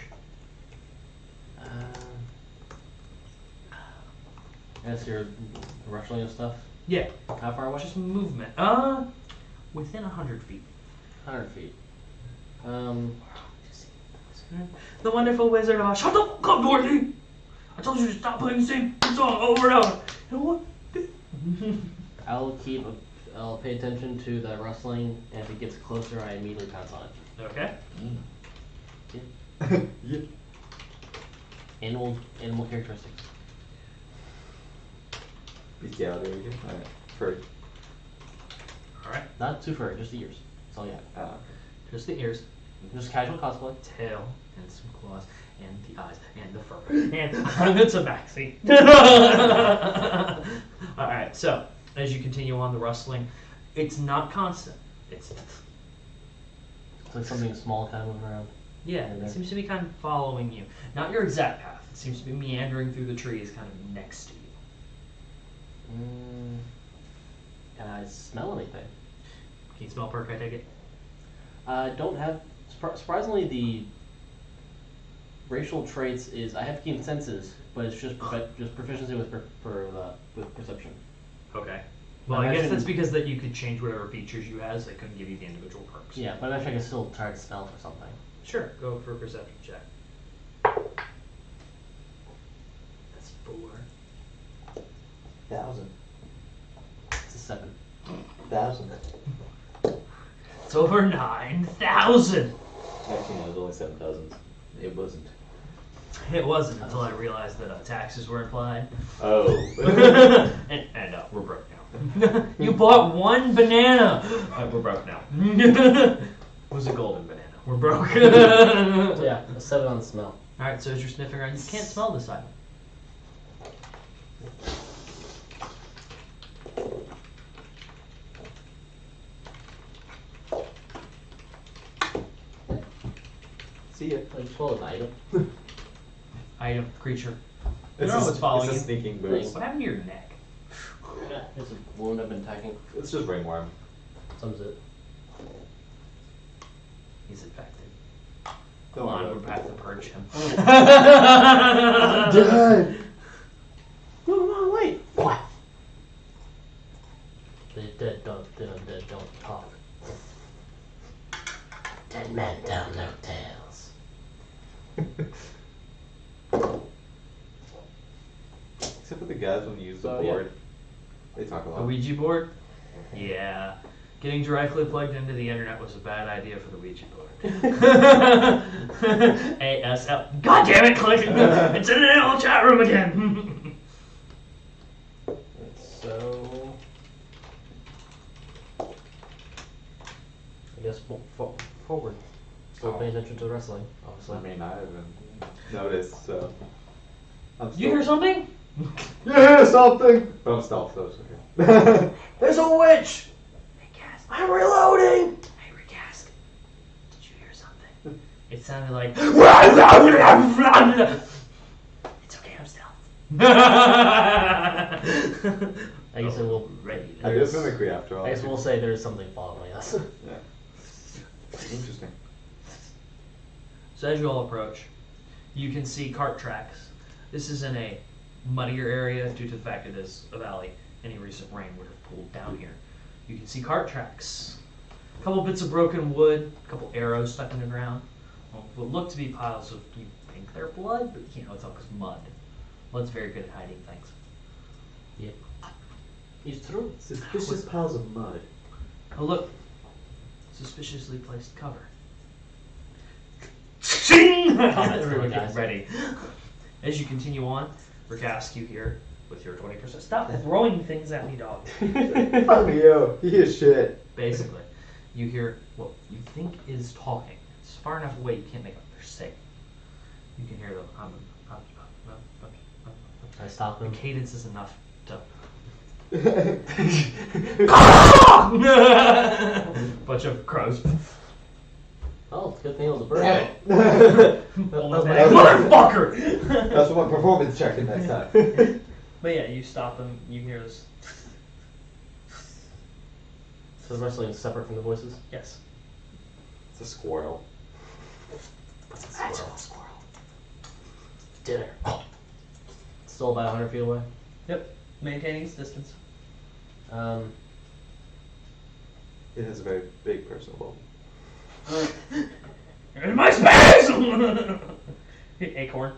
As you're rustling and stuff. Yeah, How far away? just movement. Within 100 feet. 100 feet. The wonderful Wizard of Oz. Shut the fuck up, Dorothy! I told you to stop playing the same song over and over. You know what? I'll pay attention to the rustling, and if it gets closer, I immediately pounce on it. Okay. Yeah. Animal characteristics. Bestiality again? Alright. Furry. Alright. Not too furry, just the ears. That's all you have. Just the ears, Just casual cosplay. tail, and some claws, and the eyes, and the fur. And it's a maxi. Alright, so as you continue on the rustling, it's not constant. It's It's like something small kind of moving around. yeah, it seems to be kind of following you. Not your exact path. It seems to be meandering through the trees kind of next to you. Can I smell anything? Can you smell perk, I take it? I don't have. Surprisingly, the racial traits is I have keen senses, but it's just proficiency with with perception. Okay. Well, I I guess imagine- that's because that you could change whatever features you had, so they couldn't give you the individual perks. Yeah, but I imagine I can still try to smell for something. Sure, go for a perception check. That's 4. 1,000. It's a 7. 1,000. It's over 9,000. Actually, no, it was only 7,000. It wasn't. It wasn't until I realized that taxes were applied. Oh. and we're broke now. You bought one banana. We're broke now. It was a golden banana. We're broke. So yeah, a 7 on the smell. Alright, so as you're sniffing around, you can't smell this item. See ya. I just swallowed an item. Item, creature. It's know what's following it's a you. sneaking boost. What happened to your neck? Yeah, it's a wound I've been attacking. It's just ringworm. Some's it. He's infected. Don't Come on, worry we're about back to purge him. Dead. No, wait. What? The dead don't talk. Dead men tell no tales. Except for the guys when you use the So, yeah. board. They talk a A lot. Ouija board? Yeah. Getting directly plugged into the internet was a bad idea for the Ouija board. ASL. God damn it, click! It's in an old chat room again! So, I guess forward. Still paying attention to the wrestling, obviously. I mean, I haven't noticed, so. I'm You hear something? Yeah, something! But I'm stealth, so it's okay. There's a witch! Recast. I'm reloading! Hey, Recast. Did you hear something? It sounded like. It's okay, I'm stealth. I guess it will. Ready. I did mimicry after all. I guess we'll say there's something following us. Yeah. Interesting. So as you all approach, you can see cart tracks. This is in a muddier area due to the fact it is a valley. any recent rain would have pulled down here. You can see cart tracks, a couple bits of broken wood, a couple arrows stuck in the ground. What look to be piles of, you think they're blood, but it's all just mud. Mud's very good at hiding things. Yep. It's true. Suspicious piles of mud. Oh look, suspiciously placed cover. Ching! Everyone get ready. As you continue on, Rikask, you hear with your 20%. Stop throwing things at me, dog. Fuck you. He is shit. Basically, you hear what you think is talking. It's far enough away you can't make out what they're saying. You can hear them. I stop The them. cadence is enough to. Bunch of crows. Oh, it's a good thing it was a bird. Motherfucker! That's what performance checking next time. But yeah, you stop them. You hear this. So the wrestling is separate from the voices? Yes. It's a squirrel. Squirrel. Dinner. Still about 100 feet away. Yep. Maintaining its distance. It has a very big personal bone. You're in my space! Acorn.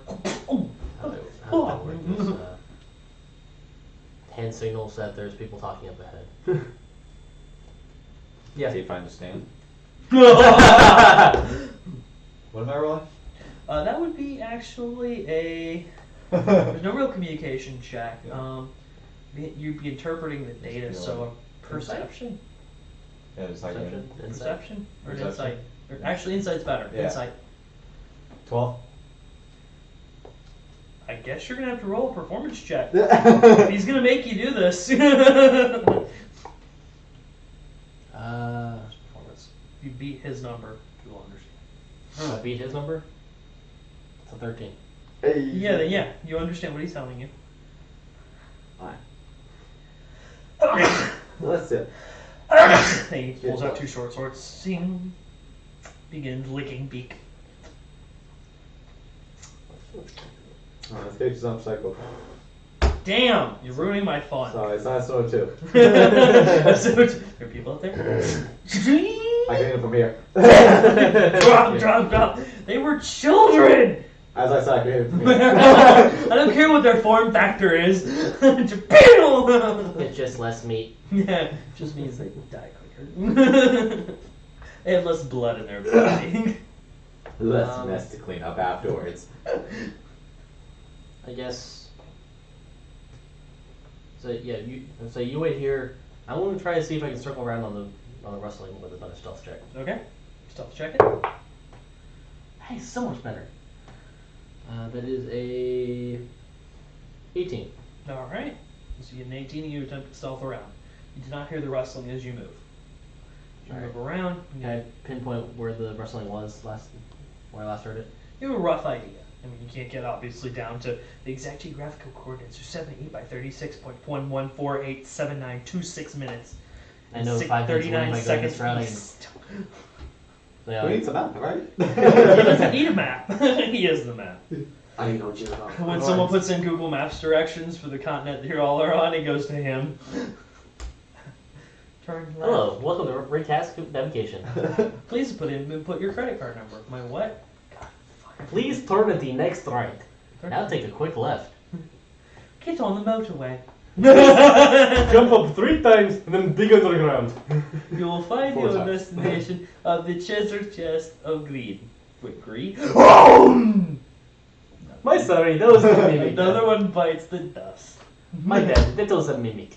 How do I work this? Hand signals that there's people talking up ahead. Yeah. See if I understand. That What am I rolling? would be actually a. There's no real communication check. You'd be interpreting the data, so a perception. Yeah, it's like Perception? Insight? Perception? Or an Perception. insight? Or actually, insight's better. Yeah. Insight. 12. I guess you're gonna have to roll a performance check. Performance. He's gonna make you do this. Performance. If you beat his number, you will understand. I beat his number? It's a 13. Hey. Yeah, then yeah, you understand what he's telling you. Fine. That's it. He pulls out two short swords. Sing. Begins licking beak. Oh, this gauge is on psycho. Damn, you're ruining my fun. Sorry, it's not so too. There are people out there. I can hit it from here. Drop. They were children. As I said, I can hit it from here. I don't care what their form factor is. Japan. It's just less meat. Yeah, just means they die quicker. They have less blood in their body. Less mess to clean up afterwards. I guess. So yeah, you wait here. I want to try to see if I can circle around on the wrestling with another stealth check. Okay, stealth check it. Hey, so much better. That is a 18. All right. So you get an 18 and you attempt to stealth around. You do not hear the rustling as you move. You All right. move around. Can I pinpoint where the wrestling was where I last heard it? You have a rough idea. I mean, you can't get obviously down to the exact geographical coordinates. Are 78 by 36.11487926 minutes. I know and 5 minutes away 39 by going seconds this route. east. Yeah, Who needs a map, right? He doesn't need a map. He has the map. I know geographical. When someone puts in Google Maps directions for the continent that you all are on, it goes to him. Turn left. Hello, welcome to Recast Navigation. Please put your credit card number. My what? God, fuck. Please turn at the next right. Now take a quick left. Get on the motorway. Jump up 3 times and then dig underground. You will find 4 your times. destination of the treasure chest of greed. Wait, greed? My sorry, that was a mimic. Another one bites the dust. My bad, that was a mimic.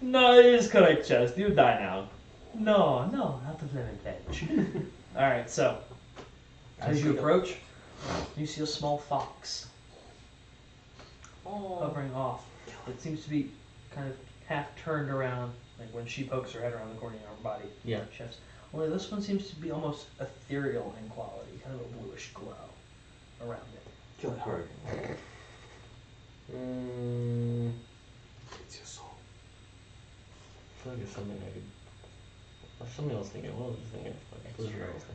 No, it is correct chest. You die now. No, not the flaming edge. Alright, so as you approach, you see a small fox hovering off. It seems to be kind of half turned around, like when she pokes her head around the corner of her body. Yeah. Chefs. Only this one seems to be almost ethereal in quality, kind of a bluish glow around it. Kill it hard. It's your soul. I feel like there's something I could. Or something else thinking. What was I thinking? What was I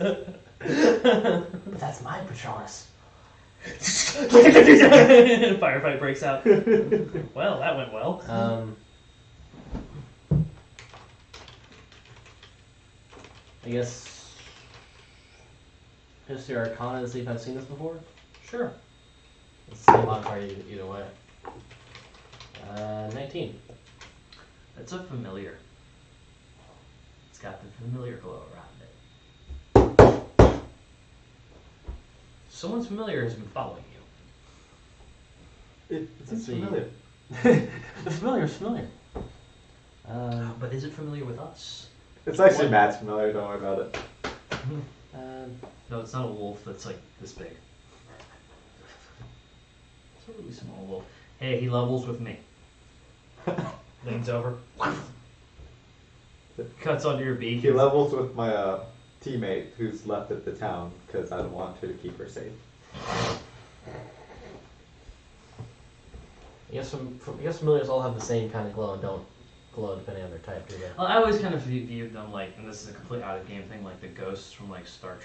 thinking? But that's my Patronus. Firefight breaks out. Well, that went well. I guess History or Arcana to see if I've seen this before. Sure. It's the same modifier either way. 19. It's a familiar. It's got the familiar glow around it. Someone's familiar has been following you. It Let's seems see. familiar. The familiar is familiar. But is it familiar with us? It's actually Matt's familiar, don't worry about it. No, it's not a wolf that's like this big. It's a really small wolf. Hey, he levels with me. Leans over. Cuts onto your beak. He levels with my teammate who's left at the town because I don't want her to keep her safe. I guess familiars all have the same kind of glow and don't glow depending on their type, do they? Well, I always kind of viewed them like, and this is a complete out of game thing, like the ghosts from like Star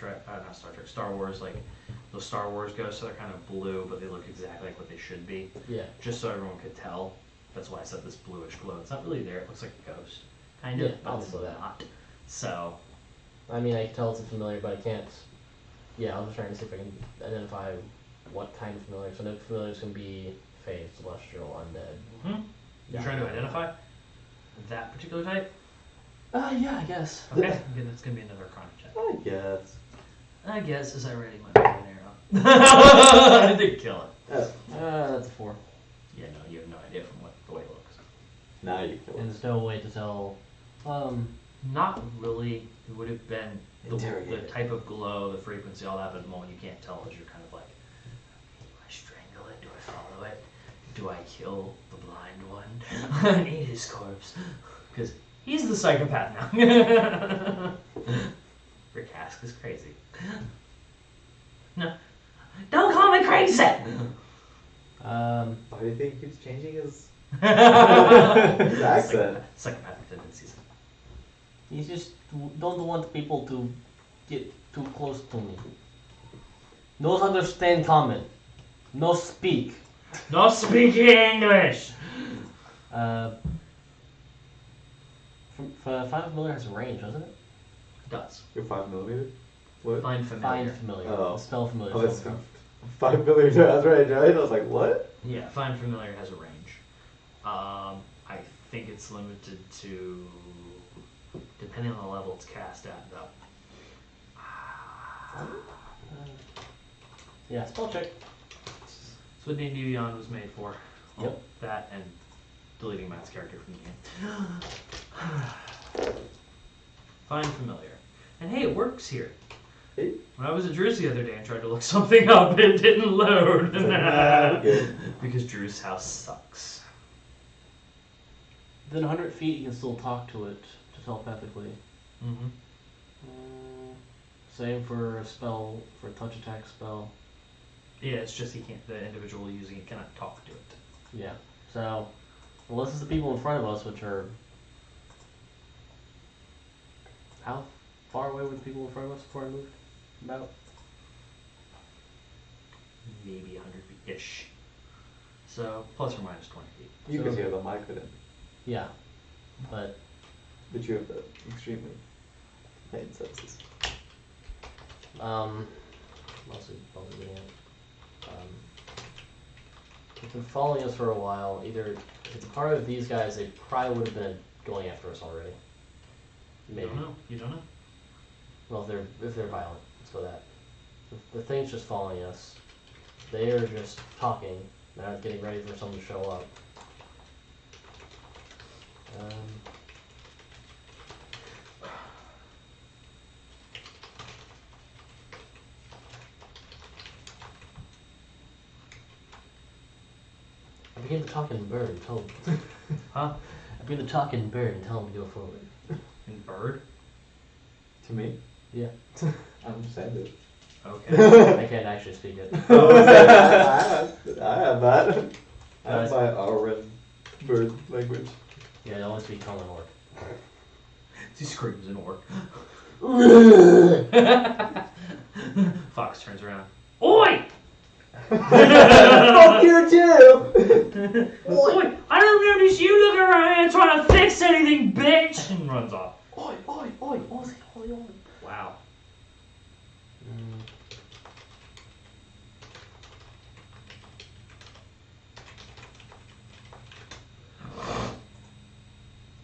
Wars, like those Star Wars ghosts. So they're kind of blue, but they look exactly like what they should be. Yeah. Just so everyone could tell. That's why I said this bluish glow. It's not really there. It looks like a ghost, kind of, Yeah, but it's obviously that. not. So I mean, I can tell it's a familiar, but I can't. Yeah, I'm just trying to see if I can identify what kind of familiar. So, no familiars can be Fey, Celestial, Undead. you're Yeah. trying to identify that particular type. Yeah, I guess. Okay, again, that's gonna be another chronic check. I guess. I guess as I ready my bow and arrow. I did kill it. That's a 4. Yeah, no, you have no idea from the way it looks. Now you kill And it. there's no way to tell. Not really. It would have been the Interrogate. type of glow, the frequency, all that, but at the moment you can't tell as you're kind of like, do I strangle it? Do I follow it? Do I kill the blind one? I need his corpse. Because he's the psychopath now. Rick Hask is crazy. No. Don't call me crazy! Why do you think he keeps changing his His accent? Psychopathic tendencies. You just don't want people to get too close to me. No understand comment. No speak. No speaking English! Find Familiar has a range, doesn't it? Does. You're 5 millimeters? What? Find familiar. Find Familiar. Oh. Spell Familiar. Oh, that's 5 millimeters. That's right, right? I was like, what? Yeah, Find Familiar has a range. I think it's limited to, depending on the level it's cast at, though. Yeah, spell check. That's what D&D Beyond was made for. Well, Yep. that and deleting Matt's character from the game. Find Familiar. And hey, it works here. Hey. When I was at Drew's the other day and tried to look something up, it didn't load. Okay. Because Drew's house sucks. Within 100 feet, you can still talk to it telepathically. Mm-hmm. Same for a spell, for a touch attack spell. Yeah, it's just he can't. The individual using it cannot talk to it. Yeah. So, well, this is the people in front of us, which are. How far away were the people in front of us before I moved? About? Maybe 100 feet ish. So plus or minus 20 feet. You So- could hear them, I couldn't. Yeah. But But you have the extremely heightened senses. mostly getting it. It's been following us for a while. Either if it's part of these guys, they probably would have been going after us already. Maybe. You don't know. You don't know. Well, if they're violent, let's go that. The thing's just following us. They are just talking. Now it's getting ready for someone to show up. I begin to talk in bird and tell them. Huh? I begin to talk in bird and tell them to go forward. In bird? To me? Yeah. I'm excited. Okay. I can't actually speak it. I have that. I have my Auran bird language. Yeah, I only speak common orc. He screams in orc. Fox turns around. Oi! Fuck you too! Boy, I don't notice you looking around here trying to fix anything, bitch! And runs off. Oi, oi, oi, Ozzy, oi, oi. Wow.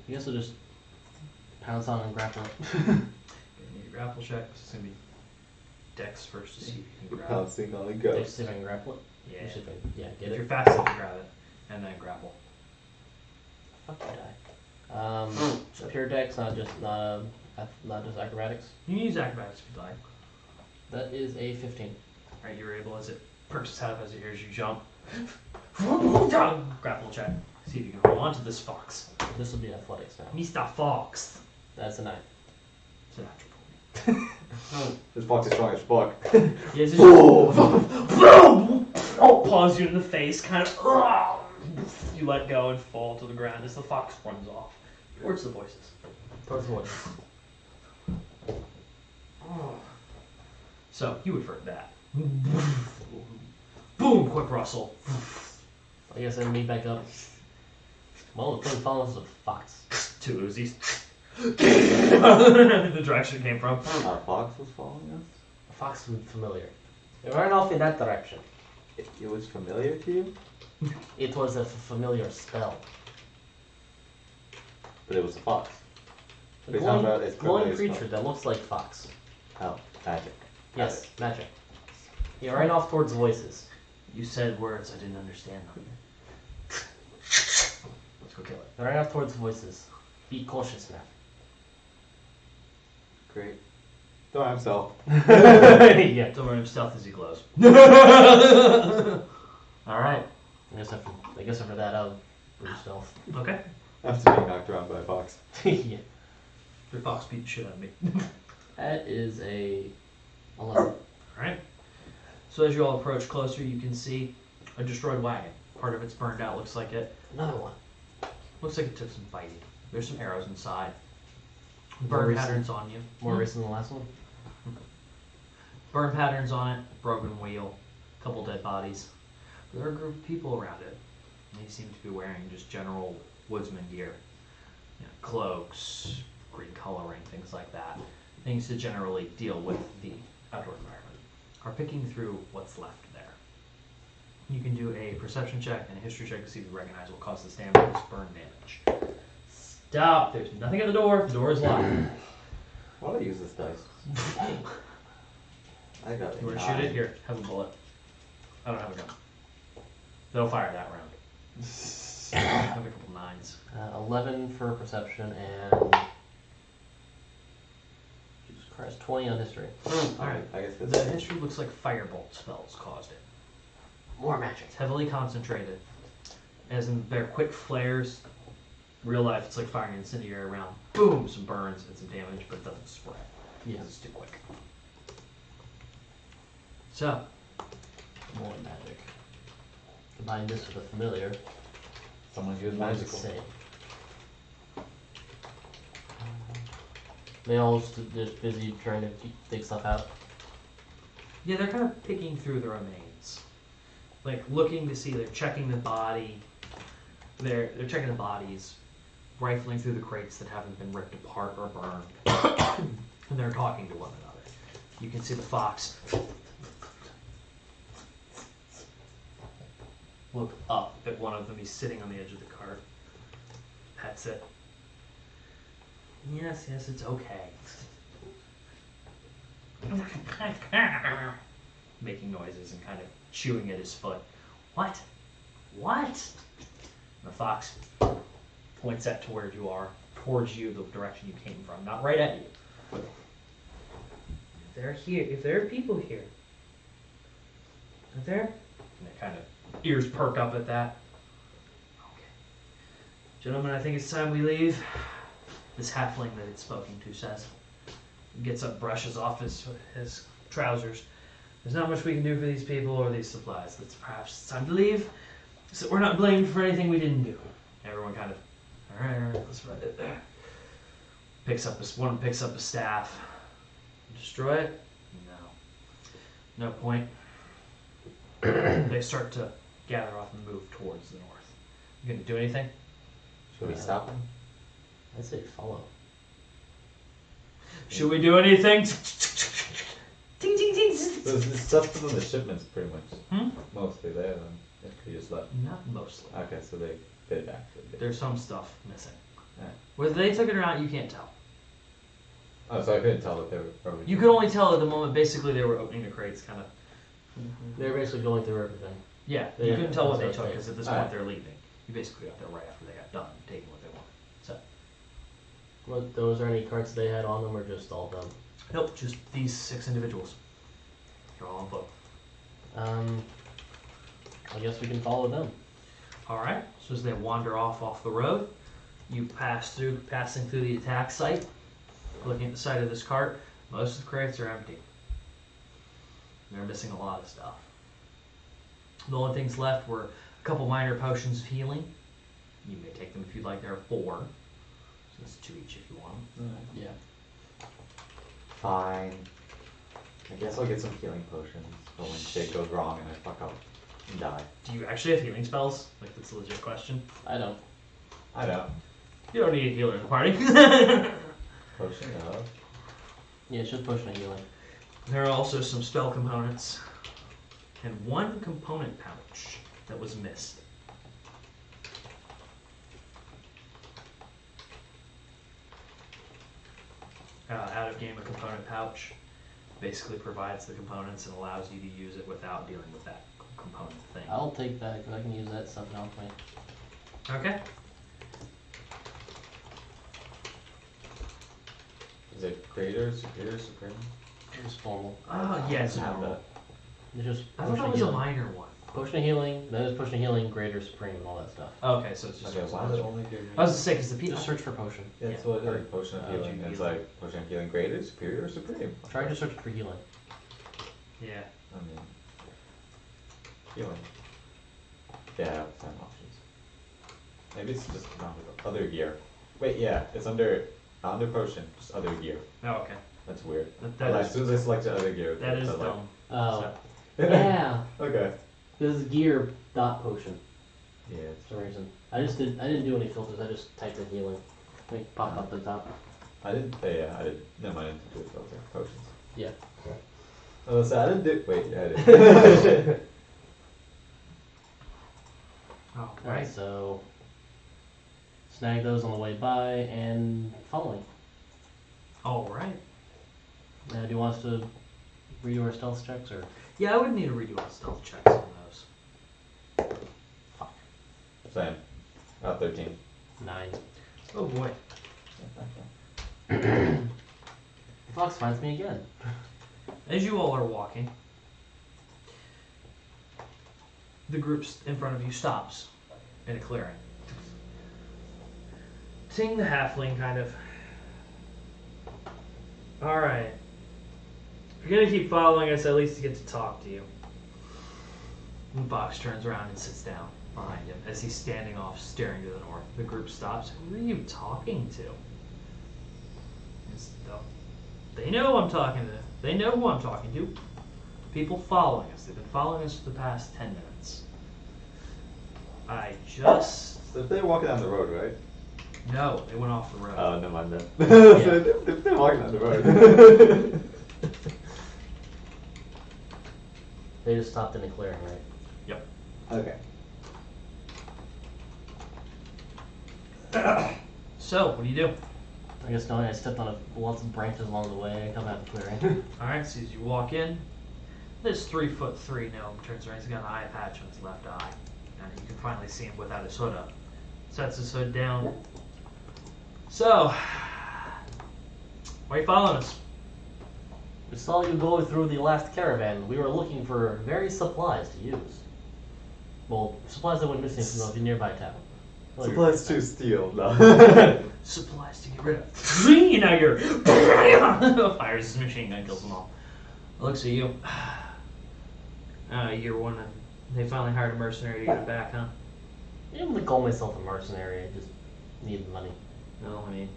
I guess I'll just pounce on and grapple it. You need a grapple check. It's gonna be Dex first to see if you can grab it. Pouncing on the Just ghost. see if I can grapple it. Yeah. Just see if I can, get If you're it. fast enough to grab it, and then grapple. Fuck you, die. Pure dex, not just acrobatics. You can use acrobatics if you'd like. That is a 15. Right, you're able as it perks its head up as it hears you jump. Grapple check. See if you can hold on to this fox. This will be athletics now. Mr. Fox. That's a 9. It's a natural 20. This fox is strong as fuck. Yeah, it's just boom! Oh, paws you in the face, kind of. You let go and fall to the ground as the fox runs off towards the voices. Towards the voice. So you would heard that. Boom! Quick rustle. I guess I meet back up. Well, the thing follows the fox. 2 Uzis. The direction it came from. Our fox was following us? The fox was familiar. It ran off in that direction. It was familiar to you? It was a familiar spell. But it was a fox. A We found out glowing, it's glowing familiar creature spell. that looks like fox. Oh, magic. Yes, magic. He ran off towards voices. You said words I didn't understand them. Let's go kill it. He ran off towards voices. Be cautious, man. Great. Don't have self. Yeah. Don't worry, stealth as he glows. Alright. I guess after that, I'll brew stealth. Okay. After being knocked around by a fox. Yeah. Your fox beat the shit out of me. That is a 11. Alright. So as you all approach closer, you can see a destroyed wagon. Part of it's burned out, looks like it. Another one. Looks like it took some fighting. There's some arrows inside. More Burn recent- patterns on you. More recent than the last one. Burn patterns on it, broken wheel, couple dead bodies. There are a group of people around it. They seem to be wearing just general woodsman gear. You know, cloaks, green coloring, things like that. Things to generally deal with the outdoor environment. Are picking through what's left there. You can do a perception check and a history check to see if you recognize what caused this damage, this burn damage. Stop! There's nothing at the door. The door is locked. Why do I use this dice? I got it. You want to shoot it? Here, have a bullet. I don't have a gun. They'll fire that round. I have a couple 9s. 11 for perception and Jesus Christ, 20 on history. Alright. I guess The this. history looks like firebolt spells caused it. More magic. It's heavily concentrated. As in, they're quick flares. Real life, it's like firing an incendiary round. Boom! Some burns and some damage, but it doesn't spread. Yeah. Because it's too quick. So, More magic. Combine this with a familiar. Someone's using What does it magical. say? They all just busy trying to dig stuff out. yeah, they're kind of picking through the remains. Like, looking to see, they're checking the body. They're checking the bodies, rifling through the crates that haven't been ripped apart or burned. And they're talking to one another. You can see the fox look up at one of them. He's sitting on the edge of the cart. Pets it. Yes, it's okay. Making noises and kind of chewing at his foot. What? What? And the fox points that to where you are, towards you, the direction you came from, not right at you. If they're here, if there are people here, are there? And it kind of ears perk up at that. Okay. Gentlemen, I think it's time we leave. This halfling that it's spoken to says. He gets up, brushes off his trousers. There's not much we can do for these people or these supplies. It's perhaps it's time to leave. So we're not blamed for anything we didn't do. Everyone kind of, all right, let's write it there. One picks up a staff. Destroy it? No. No point. They start to gather off and move towards the north. You gonna do anything? Should we stop them? I say follow. Should we do anything? Ding ding ding. So it's stuff on the shipments, pretty much. Hmm? Mostly there, then. If we just left. Not mostly. Okay, so they did actually. There's some stuff missing. Alright. Whether they took it or not, you can't tell. Oh, so I couldn't tell if they were. Probably You could only tell at the moment. Basically, they were opening the crates, kind of. They're basically going through everything. Yeah, you Yeah, couldn't tell what they that's took right. because at this Alright. point they're leaving. You basically got there right after they got done taking what they wanted. So, What, those are any carts they had on them, or just all of them? nope, just these 6 individuals. They're all on foot. I guess we can follow them. All right. So as they wander off the road, you passing through the attack site, looking at the side of this cart. Most of the crates are empty. They're missing a lot of stuff. The only things left were a couple minor potions of healing. You may take them if you'd like. There are 4. So that's 2 each if you want them. Yeah. Fine. I guess I'll get some healing potions for when shit goes wrong and I fuck up and die. Do you actually have healing spells? Like, that's a legit question. I don't. I know. You don't need a healer in the party. Potion of. Yeah, it's just potion of healing. There are also some spell components. And 1 component pouch that was missed. Out of game, a component pouch basically provides the components and allows you to use it without dealing with that component thing. I'll take that because I can use that stuff now for me. Okay. Is it greater, superior, supreme? It's formal. Oh, yeah, it's I have normal. that. It's just I thought potion that of was a healing. minor one. Potion of healing, then there's potion of healing, greater, supreme, and all that stuff. Okay, so it's just. Okay, why does it only give me? I was gonna say, because the Just people. search for potion. Yeah, that's yeah. what it is. Potion of healing. It's healing. like potion of healing greater, superior, or supreme. Try to search for healing. Yeah. I mean, healing. Yeah, I have 10 options. Maybe it's just not with other gear. Wait, yeah, it's under not under potion, just other gear. Oh, okay. That's weird. That Like, is- as soon as I select the other gear, That is it's like- dumb. Oh. So- Yeah. Okay. This is gear dot potion Yeah, it's for some reason. I didn't do any filters, I just typed in healing. Make it pop up the top. I didn't. Yeah, I didn't. No, I didn't do filter potions. Yeah. Oh, so I didn't do. Wait, yeah, I did. Oh, Alright, right. so snag those on the way by and following. All right. Now, do you want us to redo our stealth checks or? Yeah, I would need to redo all stealth checks on those. Same. About 13. 9. Oh boy. Fox finds me again. As you all are walking, the group in front of you stops in a clearing. Seeing the halfling kind of. Alright. If you're gonna keep following us, at least you get to talk to you. And Fox turns around and sits down behind him as he's standing off, staring to the north. The group stops. Who are you talking to? They know who I'm talking to. They know who I'm talking to. People following us. They've been following us for the past 10 minutes. I just... So if they're walking down the road, right? No, they went off the road. Oh, never mind then. Yeah. So if they're walking down the road. They just stopped in a clearing, right? Yep. Okay. So, what do you do? I guess knowing I stepped on lots of branches along the way, I come out of the clearing. Alright, so as you walk in, this 3'3" gnome turns around. He's got an eye patch on his left eye. And you can finally see him without his hood up. Sets his hood down. So, why are you following us? We saw you go through the last caravan. We were looking for various supplies to use. Well, supplies that went missing from the nearby town. Supplies to steal. No. Supplies to get rid of. Now you're fires his machine gun, kills them all. Looks at you. You're one of. They finally hired a mercenary to get it back, huh? I wouldn't call myself a mercenary. I just need the money. No, I mean,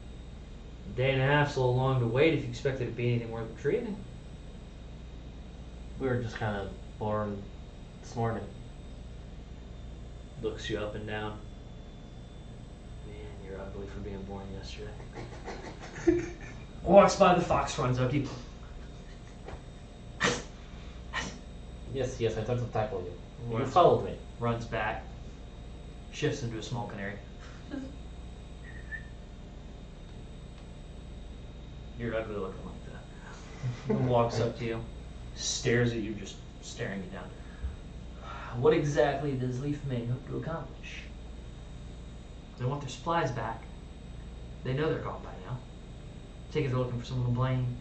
a day and a half's a little long to wait if you expect it to be anything worth retrieving. We were just kind of born This morning. Looks you up and down. Man, you're ugly for being born yesterday. Walks by the fox, runs up to you. Yes, I tried to tackle you. You Runs- followed me. Runs back. Shifts into a small canary. You're ugly looking like that. And walks up to you. Stares at you, just staring you down. What exactly does Leaf Mane hope to accomplish? They want their supplies back. They know they're gone by now. Take it they're looking for someone to blame.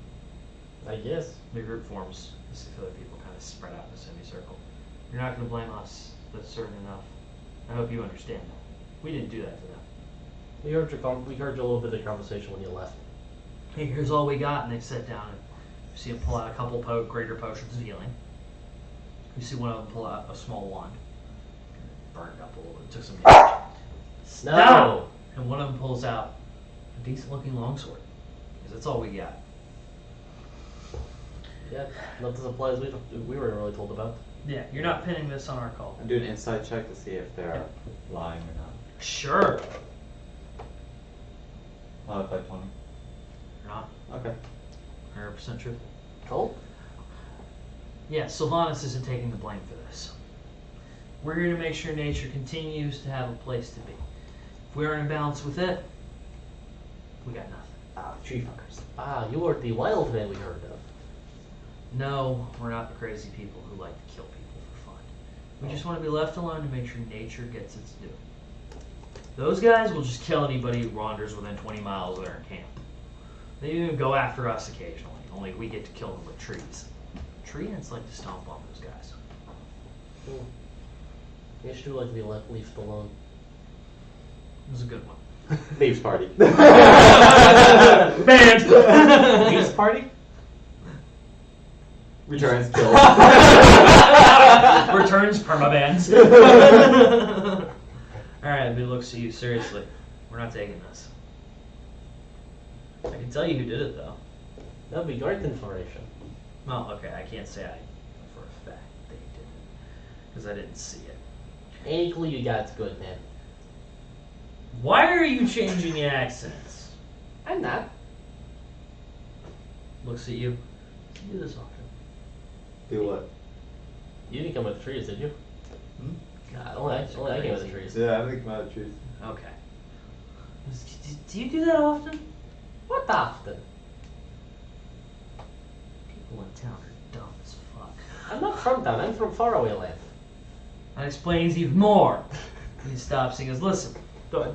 I guess. The group forms. The 6 other people kind of spread out in a semicircle. You're not going to blame us. That's certain enough. I hope you understand that. We didn't do that to them. We heard your little bit of conversation when you left. Hey, here's all we got, and they sit down and you see them pull out a couple greater potions of healing. You see one of them pull out a small wand. Burned up a little bit. Took some damage. No! And one of them pulls out a decent looking longsword. Because that's all we got. Yeah, not the supplies we were really told about. Yeah, you're not pinning this on our call. I'm doing an insight check to see if they're lying or not. Sure. Modified 20. You're not. Okay. 100% truth. Cool. Yeah, Sylvanas isn't taking the blame for this. We're here to make sure nature continues to have a place to be. If we aren't in balance with it, we got nothing. Ah, tree fuckers. Ah, you are the wild man we heard of. No, we're not the crazy people who like to kill people for fun. We just want to be left alone to make sure nature gets its due. Those guys will just kill anybody who wanders within 20 miles of their camp. They even go after us occasionally, only we get to kill them with trees. Tree ants like to stomp on those guys. You should like to be left alone. It was a good one. Leaves party. Banned! Peace party? Returns kill. Returns permabans. Alright, but looks at you, seriously. We're not taking this. I can tell you who did it though. That'd be great information. Well, okay, I can't say I for a fact they did it. Because I didn't see it. Any clue you got's good, man. Why are you changing the accents? I'm not. Looks at you. You do this often. Do what? You didn't come with the trees, did you? Hmm? God, Only I came with the crazy. trees. Yeah, I think about the truth. Okay. Do you do that often? What often? People in town are dumb as fuck. I'm not from town, I'm from faraway land. That explains even more. He stops and goes, listen,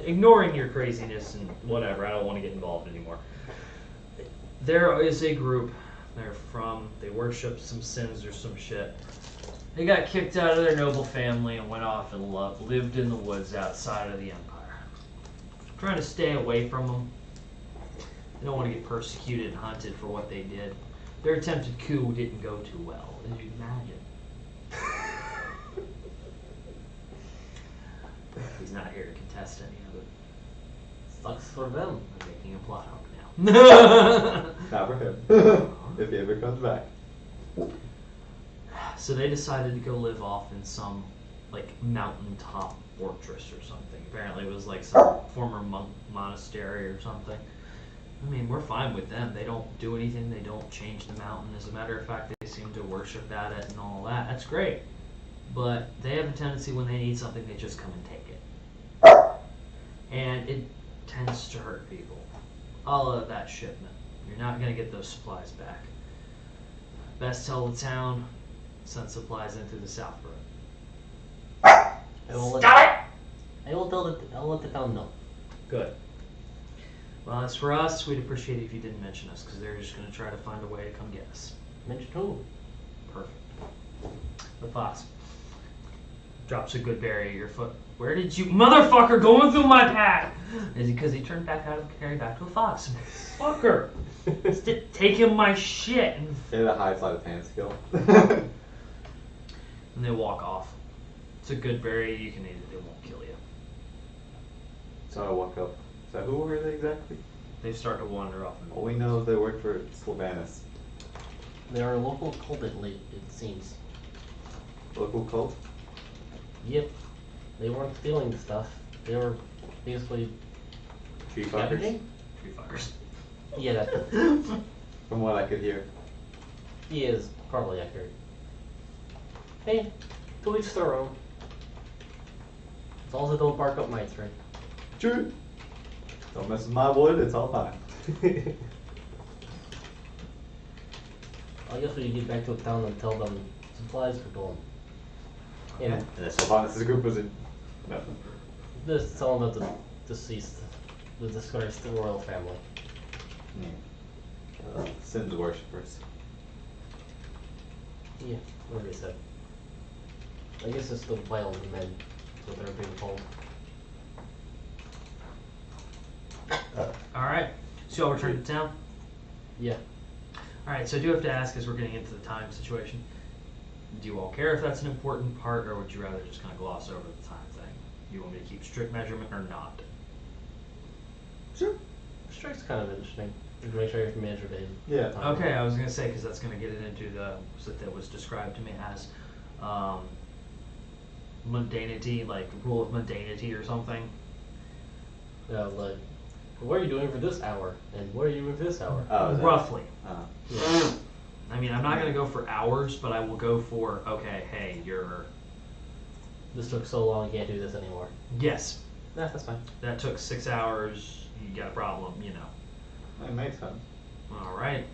ignoring your craziness and whatever, I don't want to get involved anymore. There is a group, they worship some sins or some shit. They got kicked out of their noble family and went off and lived in the woods outside of the Empire. Trying to stay away from them. They don't want to get persecuted and hunted for what they did. Their attempted coup didn't go too well, as you can imagine. He's not here to contest any of it. Sucks for them. I'm making a plot hook now. Not for him. If he ever comes back. So they decided to go live off in some like mountaintop fortress or something. Apparently it was like some former monk monastery or something. I mean, we're fine with them. They don't do anything. They don't change the mountain. As a matter of fact, they seem to worship at it and all that. That's great. But they have a tendency when they need something, they just come and take it. And it tends to hurt people. All of that shipment. You're not going to get those supplies back. Best tell the town, send supplies in through the south road. I'll let the town know. Good. Well, as for us, we'd appreciate it if you didn't mention us, because they're just going to try to find a way to come get us. Mention who? Perfect. The fox drops a good berry at your foot. Where did you, motherfucker, going through my pack? Is it because he turned back out of the carry back to a fox? Fucker. Take him my shit. Say the high sleight of hand skill. And they walk off. It's a good berry. You can eat it. It won't kill you. So I walk up. So who were they exactly? They start to wander off. All we know is they work for Sylvanas. They are a local cult, it seems. local cult? Yep. They weren't stealing the stuff. They were basically Tree fuckers? scavenging? Tree fuckers. Yeah, that From what I could hear. he is probably accurate. Hey, to each their own. As long as they don't bark up my tree. True. Don't mess with my wood, it's all fine. I guess we can get back to the town and tell them supplies are gone. Yeah. And as long as the group was in. No. Just tell them that the deceased, the disgraced royal family. Yeah. Sins worshippers. Yeah, whatever you said. I guess it's the wild men, is what they're being called. Alright, so y'all return to town? Yeah. Alright, so I do have to ask as we're getting into the time situation, do you all care if that's an important part, or would you rather just kind of gloss over the time thing? You want me to keep strict measurement or not? Sure. Strike's kind of interesting. You can make sure you manage your days. Yeah. Okay, I was gonna say, because that's gonna get it into the, that was described to me as, mundanity, like rule of mundanity or something. Yeah, like, what are you doing for this hour? And what are you doing for this hour? Oh, is that- Roughly. Yeah. I mean, I'm not gonna go for hours, but I will go for, okay, hey, you're, This took so long, you can't do this anymore. yes, Nah, that's fine. that took 6 hours, you got a problem, you know. That makes sense. Alright,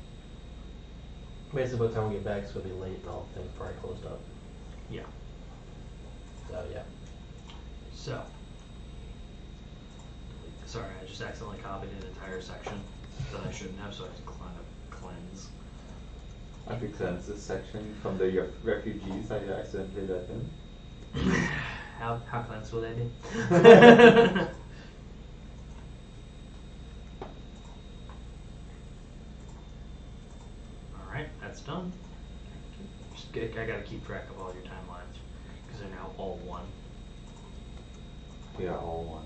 Basically, by the time we get back, it's gonna be late and all things probably closed up. yeah, So, yeah. so. Sorry, I just accidentally copied an entire section that I shouldn't have, so I have to kind of cleanse. I think sense this section from the refugees I accidentally let in. How cleansed will they be? Alright, that's done. I gotta keep track of all your timelines, because they're now all one. We are all one.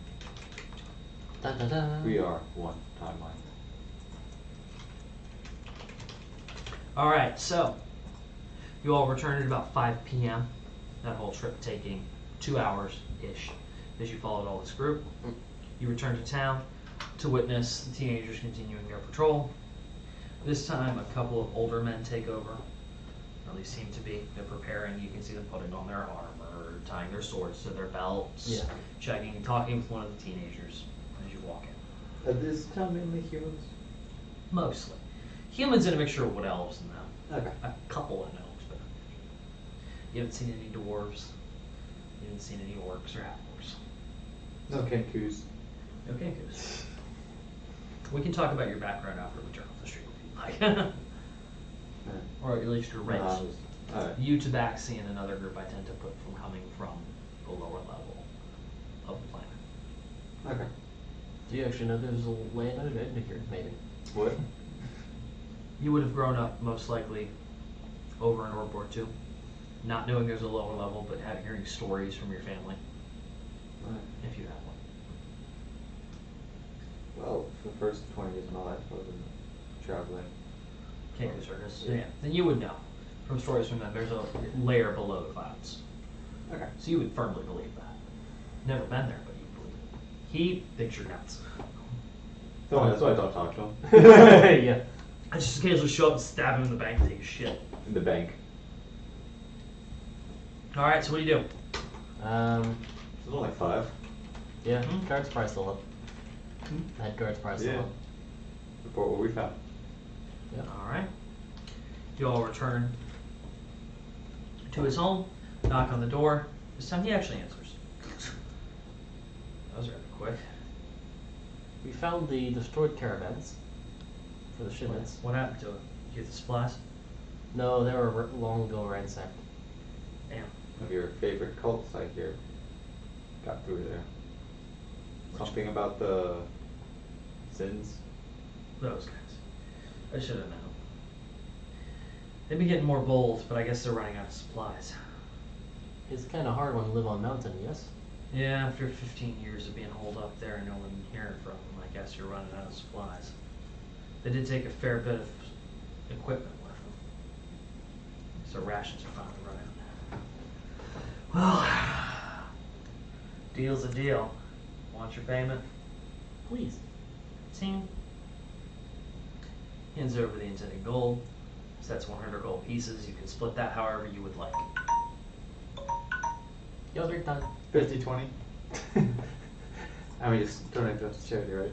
Da da da. We are one timeline. Alright, so, you all returned at about 5 p.m. That whole trip taking 2 hours-ish as you followed all this group. You return to town to witness the teenagers continuing their patrol. This time, a couple of older men take over, or at least seem to be. They're preparing. You can see them putting on their armor, tying their swords to their belts, Yeah. checking, talking with one of the teenagers as you walk in. Are this town mainly humans? Mostly. Humans and a mixture of wood elves in them. Okay. A couple of elves, but you haven't seen any dwarves. You haven't seen any orcs or half-orcs. No Kenkus. Okay, good. We can talk about your background after we turn off the stream if you'd like. Or at least your race. Alright. You, Tabaxi, and another group I tend to put from coming from the lower level of the planet. Okay. Do you actually know there's a land under here, maybe? What? You would have grown up most likely over in World War II, not knowing there's a lower level, but hearing stories from your family, Alright. if you have one. Well, for the first 20 years of my life, I was traveling. Kenku Circus. Yeah, then you would know from stories from them. There's a layer below the clouds, Okay. so you would firmly believe that. Never been there, but you believe it. He thinks you're nuts. So that's why I don't talk to him. Yeah. I just occasionally show up and stab him in the bank and take his shit. In the bank. All right, so what do you do? There's only 5. Yeah, Hmm? guard's probably still up. Head guard's probably still Yeah. up. Report what we found. Yeah. All right. You all return to his home, knock on the door. This time he actually answers. That was rather quick. We found the destroyed caravans for the shipments. What happened to it? Did you get the supplies? No, they were long ago ransacked. Damn. One of your favorite cults, I hear, got through there. Something about the sins. Those guys. I should have known. They've been getting more bold, but I guess they're running out of supplies. It's kind of hard when you live on a mountain, yes? Yeah, after 15 years of being holed up there and no one hearing from them, I guess you're running out of supplies. They did take a fair bit of equipment with them. So rations are finally running. Well, deal's a deal. Want your payment? Please. Ting. Hands over the intended gold. So that's 100 gold pieces. You can split that however you would like. Your turn. 50-20. And we just donate those to charity, right?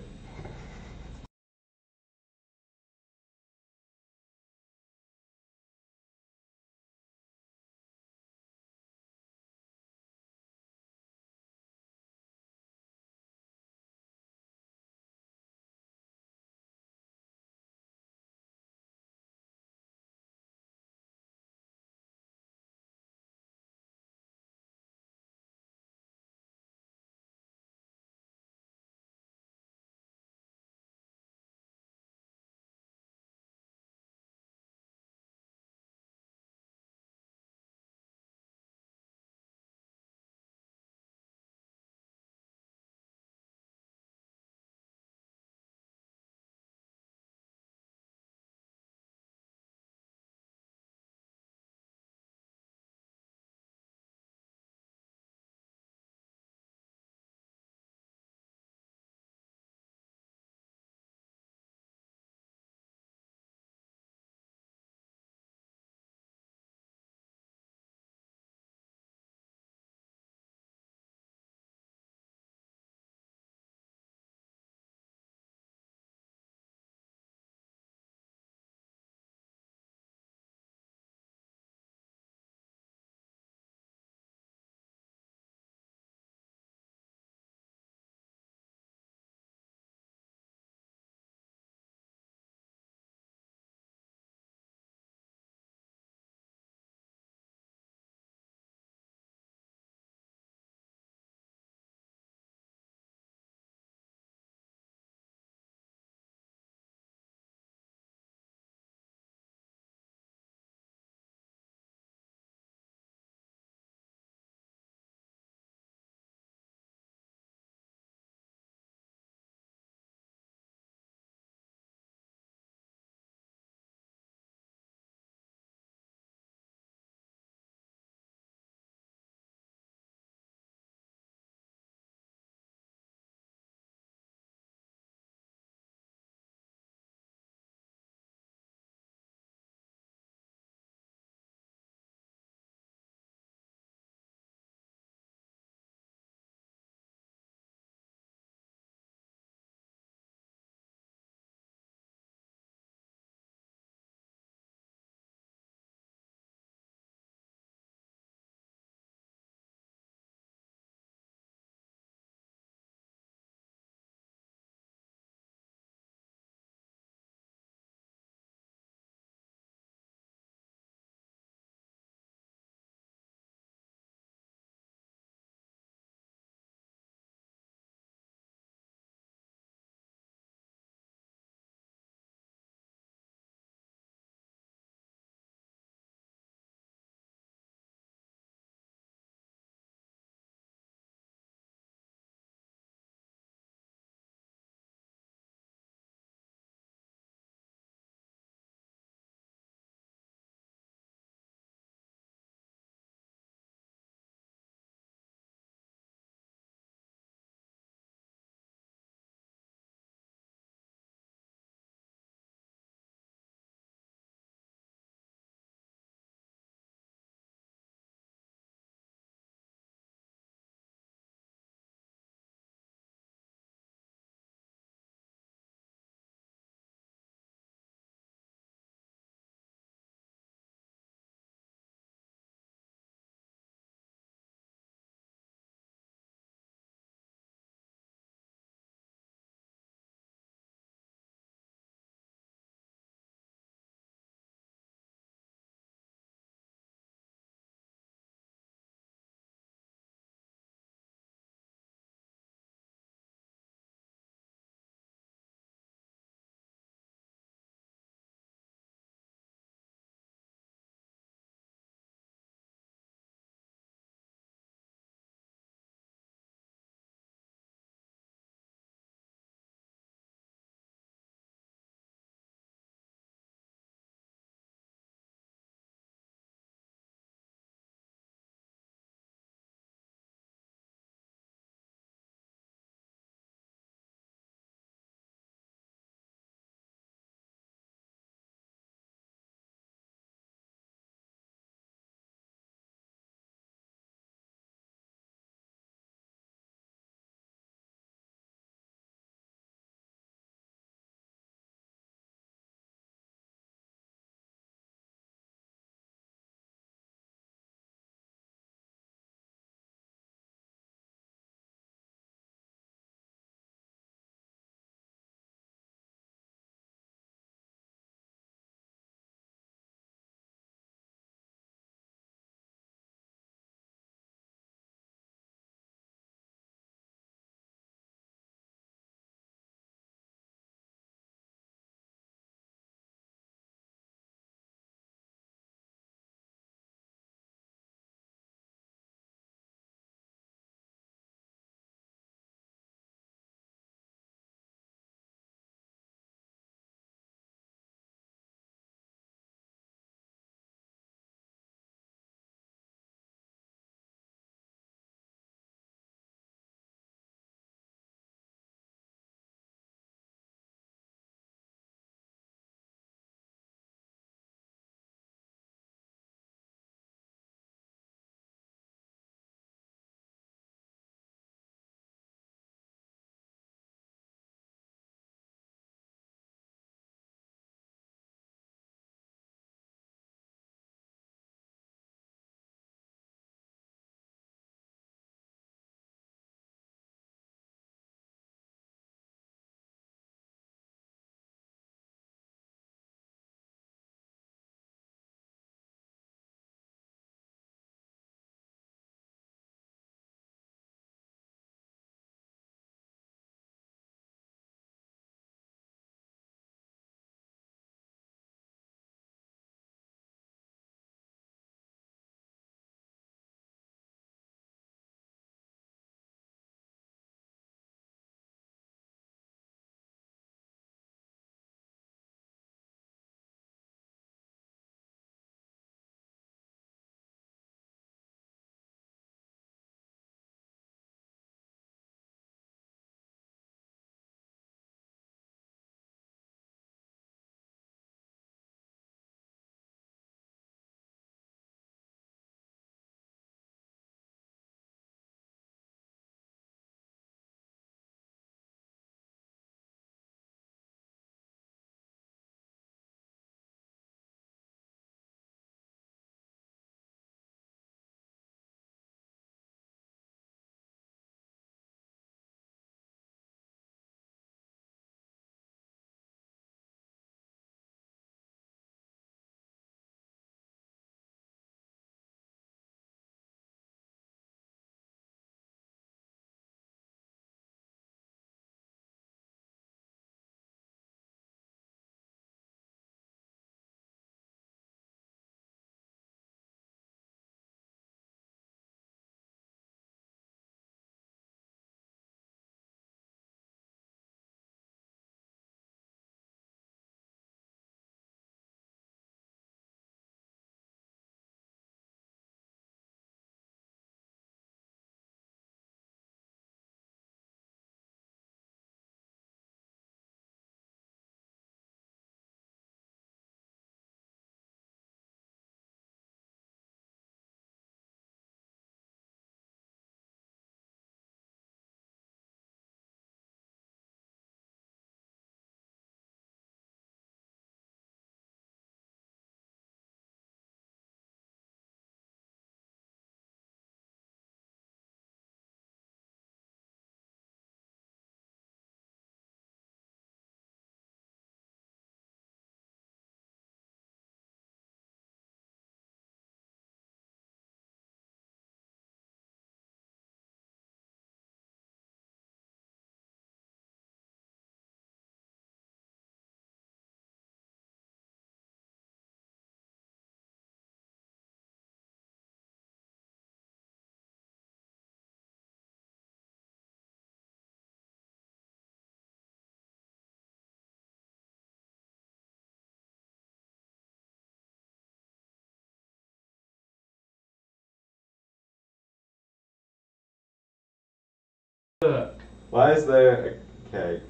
Why is there a keg?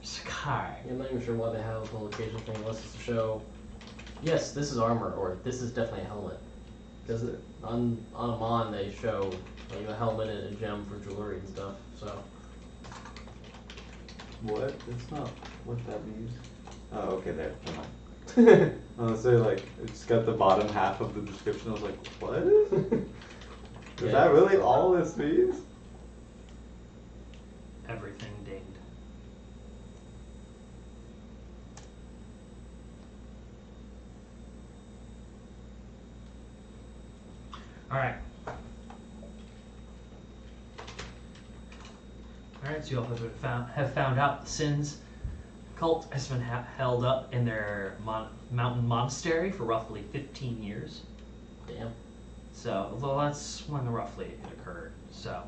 Sakai. I'm not even sure why they have the location thing unless it's to show, yes, this is armor, or this is definitely a helmet. Because on Amon they show like a helmet and a gem for jewelry and stuff. So What? That's not what that means. Oh, okay, there. Never mind. I was say like it's got the bottom half of the description. I was like, what? Is Yeah. that really all this means? Everything dinged. Alright. Alright, so you all have found out the Sins cult has been held up in their mountain monastery for roughly 15 years. damn. So, well, that's when roughly it occurred. So,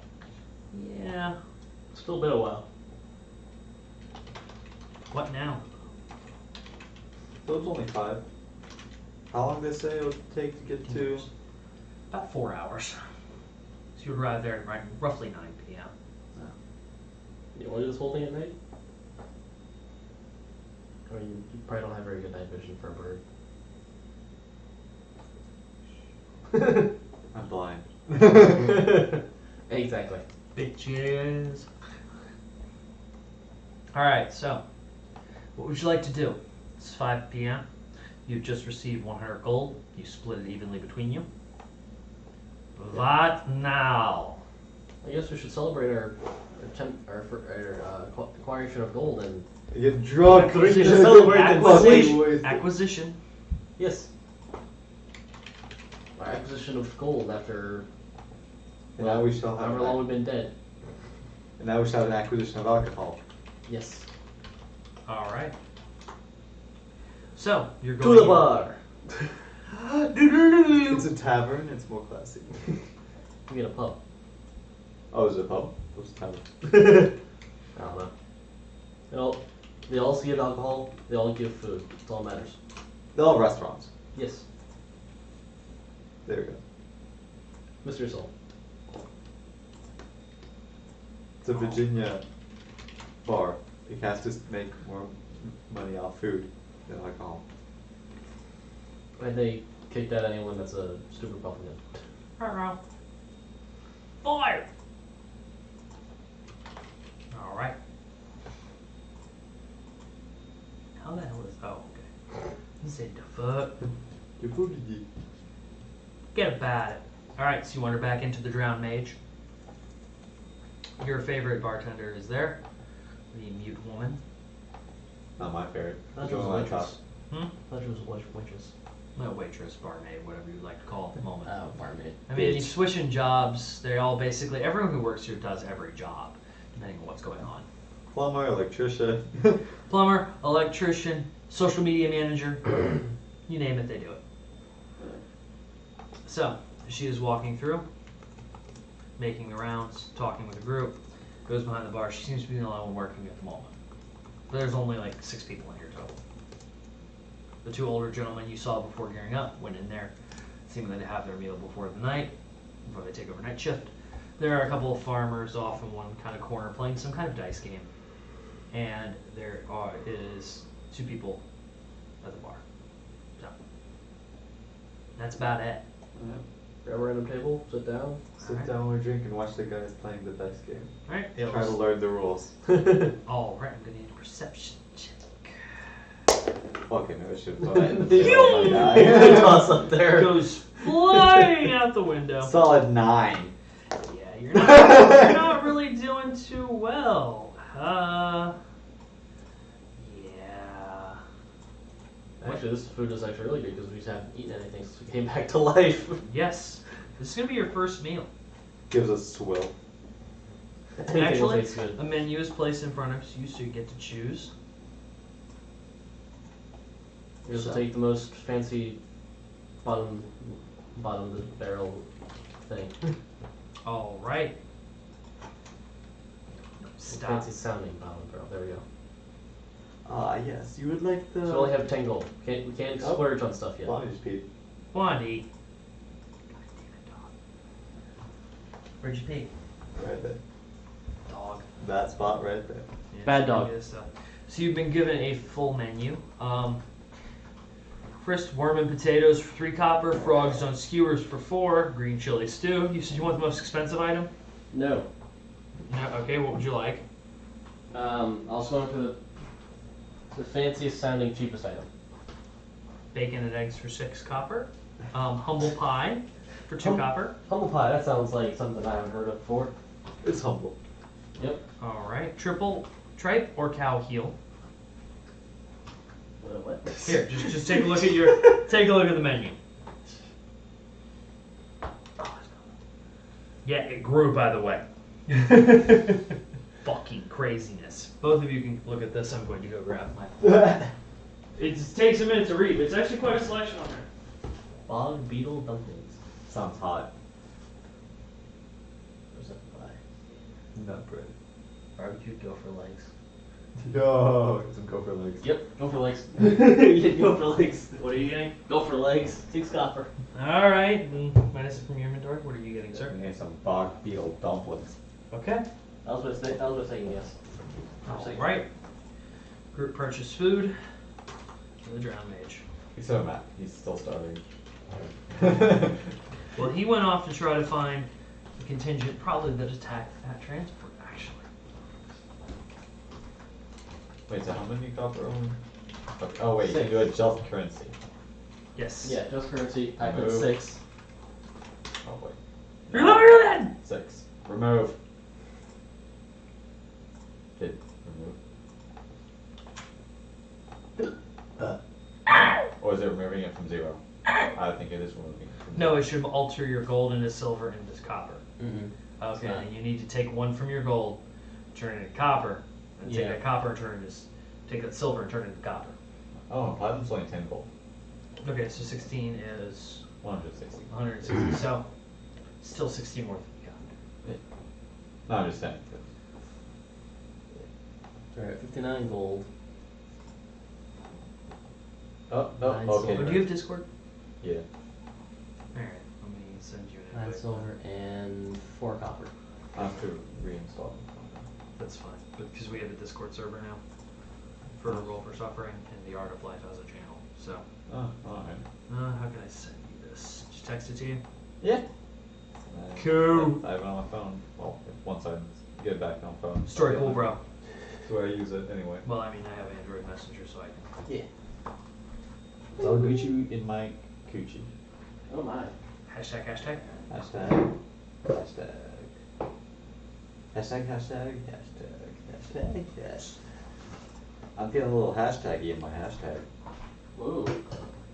yeah. Still been a while. What now? So it's only 5. How long did they say it would take to get to? About 4 hours. So you arrive there at roughly 9 p.m. You want to do this whole thing at night? I mean, you probably don't have very good night vision for a bird. I'm blind. Exactly. Bitches. Alright, so, what would you like to do? It's 5 p.m. You've just received 100 gold. You split it evenly between you. What now? I guess we should celebrate our acquisition of gold and You get drunk. Acquisition. Celebrate the Acquisition. Wasted. Acquisition. yes, our acquisition of gold after And now we shall have. however long we've been dead. And now we shall have an acquisition of alcohol. Yes. Alright. So, you're To going the bar. It's a tavern. It's more classy. We get a pub. Oh, is it a pub? What's a tavern? I don't know. They all give alcohol. They all give food. That's all that matters. They're all restaurants. Yes, There we go. Mr. Soul. It's a Virginia bar. You can't just make more money off food than alcohol. And they kicked out anyone that's a stupid Republican. Fire! Alright. How the hell is. Oh, okay. Say the fuck. Your food. Get about it. Alright, so you wander back into the Drowned Mage. Your favorite bartender is there. The mute woman. Not my favorite. That The was one I waitress. thought- Hmm? I thought she was a waitress. No, waitress, barmaid, whatever you'd like to call it at the moment. Barmaid. I mean, bitch. you switch in jobs, they all basically, everyone who works here does every job, depending on what's going on. Plumber, electrician. Plumber, electrician, social media manager, you name it, they do it. So, she is walking through, making the rounds, talking with the group, goes behind the bar. She seems to be the only one working at the moment. But there's only like 6 people in here total. The 2 older gentlemen you saw before gearing up went in there, seemingly to have their meal before the night, before they take overnight shift. There are a couple of farmers off in one kind of corner playing some kind of dice game. And there is 2 people at the bar. So, that's about it. Grab a random table, sit down. Sit down with a drink and watch the guys playing the dice game. Alright, Try to learn the rules. alright, I'm gonna need a perception check. Fucking no shit. Oh my Toss up there. Goes flying out the window. Solid 9. Yeah, you're not really doing too well. Yeah. Actually, this food is actually really good because we just haven't eaten anything since we came back to life. Yes. This is gonna be your first meal. Gives us swill. Anything will Actually, taste good. a menu is placed in front of you, so you get to choose. We just take the most fancy bottom of the barrel thing. All right. The Stop. fancy sounding bottom of the barrel. There we go. Ah, yes. You would like the. So we only have 10 gold. We can't Oh. splurge on stuff yet. Why just pee? Blondie. God damn it, dog. Where'd you pee? Right there. Dog. That spot right there. Yeah, Bad it's dog. pretty good stuff. So you've been given a full menu. First, worm and potatoes for 3 copper, frogs on skewers for 4, green chili stew. You said you want the most expensive item? No. No. Okay, what would you like? I was going for the fanciest sounding, cheapest item. Bacon and eggs for 6 copper. Humble pie for 2 copper. Humble pie, that sounds like something I haven't heard of before. It's humble. Yep. All right, triple tripe or cow heel. What? Here, just take a look at the menu. Yeah, it grew, by the way. Fucking craziness. Both of you can look at this. I'm going to go grab my. It just takes a minute to read, but it's actually quite a selection on there. Bog beetle dumplings. Sounds hot. Where's that pie? Not bread. Barbecued gopher legs. Yo, some gopher legs. Yep, gopher legs. Yeah, gopher legs. What are you getting? Gopher legs. 6 copper. All right, minus it from your inventory. What are you getting, sir? Getting some bog beetle dumplings. Okay. I was going to say yes. All right. Group purchase food for the drowned mage. Except Matt, he's still starving. Well, he went off to try to find the contingent, probably that attacked that transport, actually. Wait, so how many copper only? Oh wait, you Six. can do it just currency. Yes. Yeah, just currency. I put Move. 6. Oh wait. Remember then! 6. Remove. Did remove. Or is it removing it from 0? I think it is removing it from 0. No, it should alter your gold into silver into copper. Mm-hmm. Okay, Right. and you need to take 1 from your gold, turn it into copper, and take Yeah. that copper and turn it into, take that silver and turn it into copper. Oh, platinum's only 10 gold. Okay, so 16 is 160. 160, so still 16 worth of copper. No, I'm just saying. Alright, 59 gold. Oh, Nine okay. Oh, do you have Discord? Yeah. Alright, let me send you an 9 invite. silver and 4 copper. I have to reinstall it. That's fine, but because we have a Discord server now for Roll for Suffering and the Art of Life as a channel. So, Oh, alright. how can I send you this? Just text it to you. Yeah. Cool. I have it on my phone. Well, once I get it back on phone. Story cool, bro. That's where I use it anyway. Well, I mean, I have Android Messenger, so I can. Yeah. So Gucci in my coochie. Oh my. Hashtag, hashtag. Hashtag. Hashtag. Hashtag, hashtag, hashtag, hashtag, yes. I'm feeling a little hashtaggy in my hashtag. Whoa.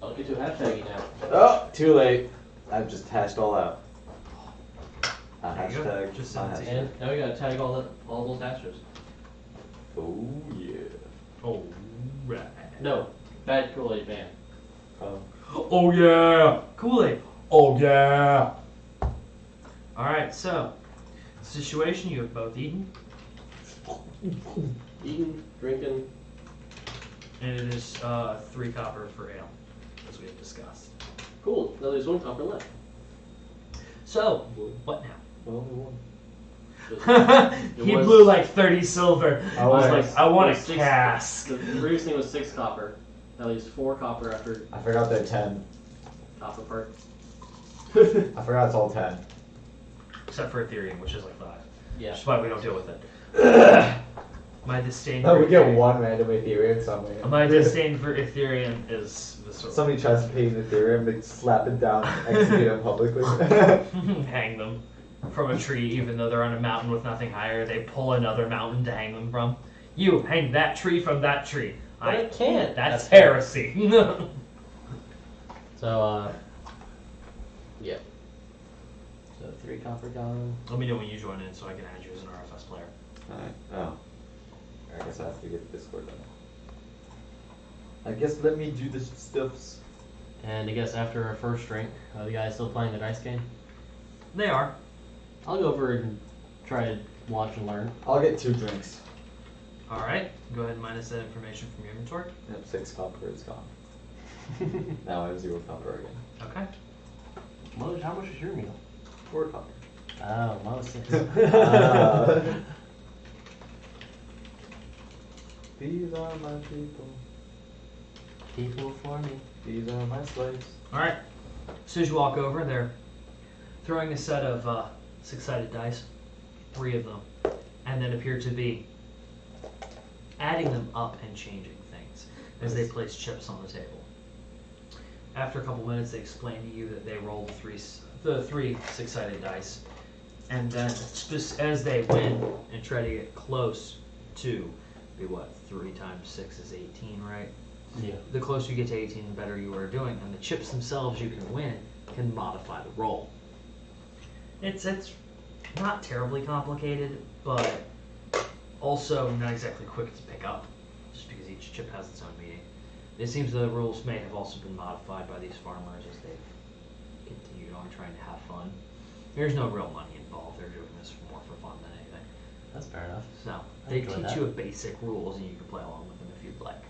I'll get to hashtaggy now. Oh, too late. I've just hashed all out. A There you go. hashtag. Just a send it to hashtag. And now we gotta tag all those hashes. Oh yeah. Oh, right. No. Bad Kool-Aid ban. Oh, yeah. Kool-Aid. Oh, yeah. Alright, so, situation, you have both eaten, Eating, drinking. and it is 3 copper for ale, as we have discussed. Cool. Now there's 1 copper left. So, what now? Well, we won. He was- blew like 30 silver. I was Alright. like, I want a Six- cask. The previous thing was 6 copper. Now there's 4 copper after I forgot they're 10. copper part. I forgot it's all 10. Except for Ethereum, which is like 5. Yeah. Which is why we don't deal with it. My disdain No, for we get Ethereum- one random Ethereum somewhere. My disdain for Ethereum is visceral. Somebody tries to pay an Ethereum, they slap it down and execute it publicly. Hang them from a tree, even though they're on a mountain with nothing higher. They pull another mountain to hang them from. You hang that tree from that tree. But I can't. That's heresy. So, yeah. So 3 copper gone. Let me know when you join in so I can add you as an RFS player. Alright, oh. I guess I have to get Discord then. I guess let me do the stuffs. And I guess after our first drink, are the guys still playing the dice game? They are. I'll go over and try to watch and learn. I'll get 2 drinks. Alright, go ahead and minus that information from your inventory. Yep, 6 copper is gone. Now I have 0 copper again. Okay. How much is your meal? 4 copper. Oh, mine was 6. These are my people. People for me. These are my slaves. Alright. As soon as you walk over, they're throwing a set of 6-sided dice, 3 of them, and then appear to be adding them up and changing things as they place chips on the table. After a couple minutes, they explain to you that they roll the three 6-sided dice, and then just as they win and try to get close to, 3 times 6 is 18, right? Yeah. The closer you get to 18, the better you are doing, and the chips themselves you can win can modify the roll. It's not terribly complicated, but also not exactly quick to pick up, just because each chip has its own meaning. It seems the rules may have also been modified by these farmers as they've continued on trying to have fun. There's no real money involved, they're doing this more for fun than anything. That's fair enough. So, I they enjoy teach that. you a basic rules and you can play along with them if you'd like.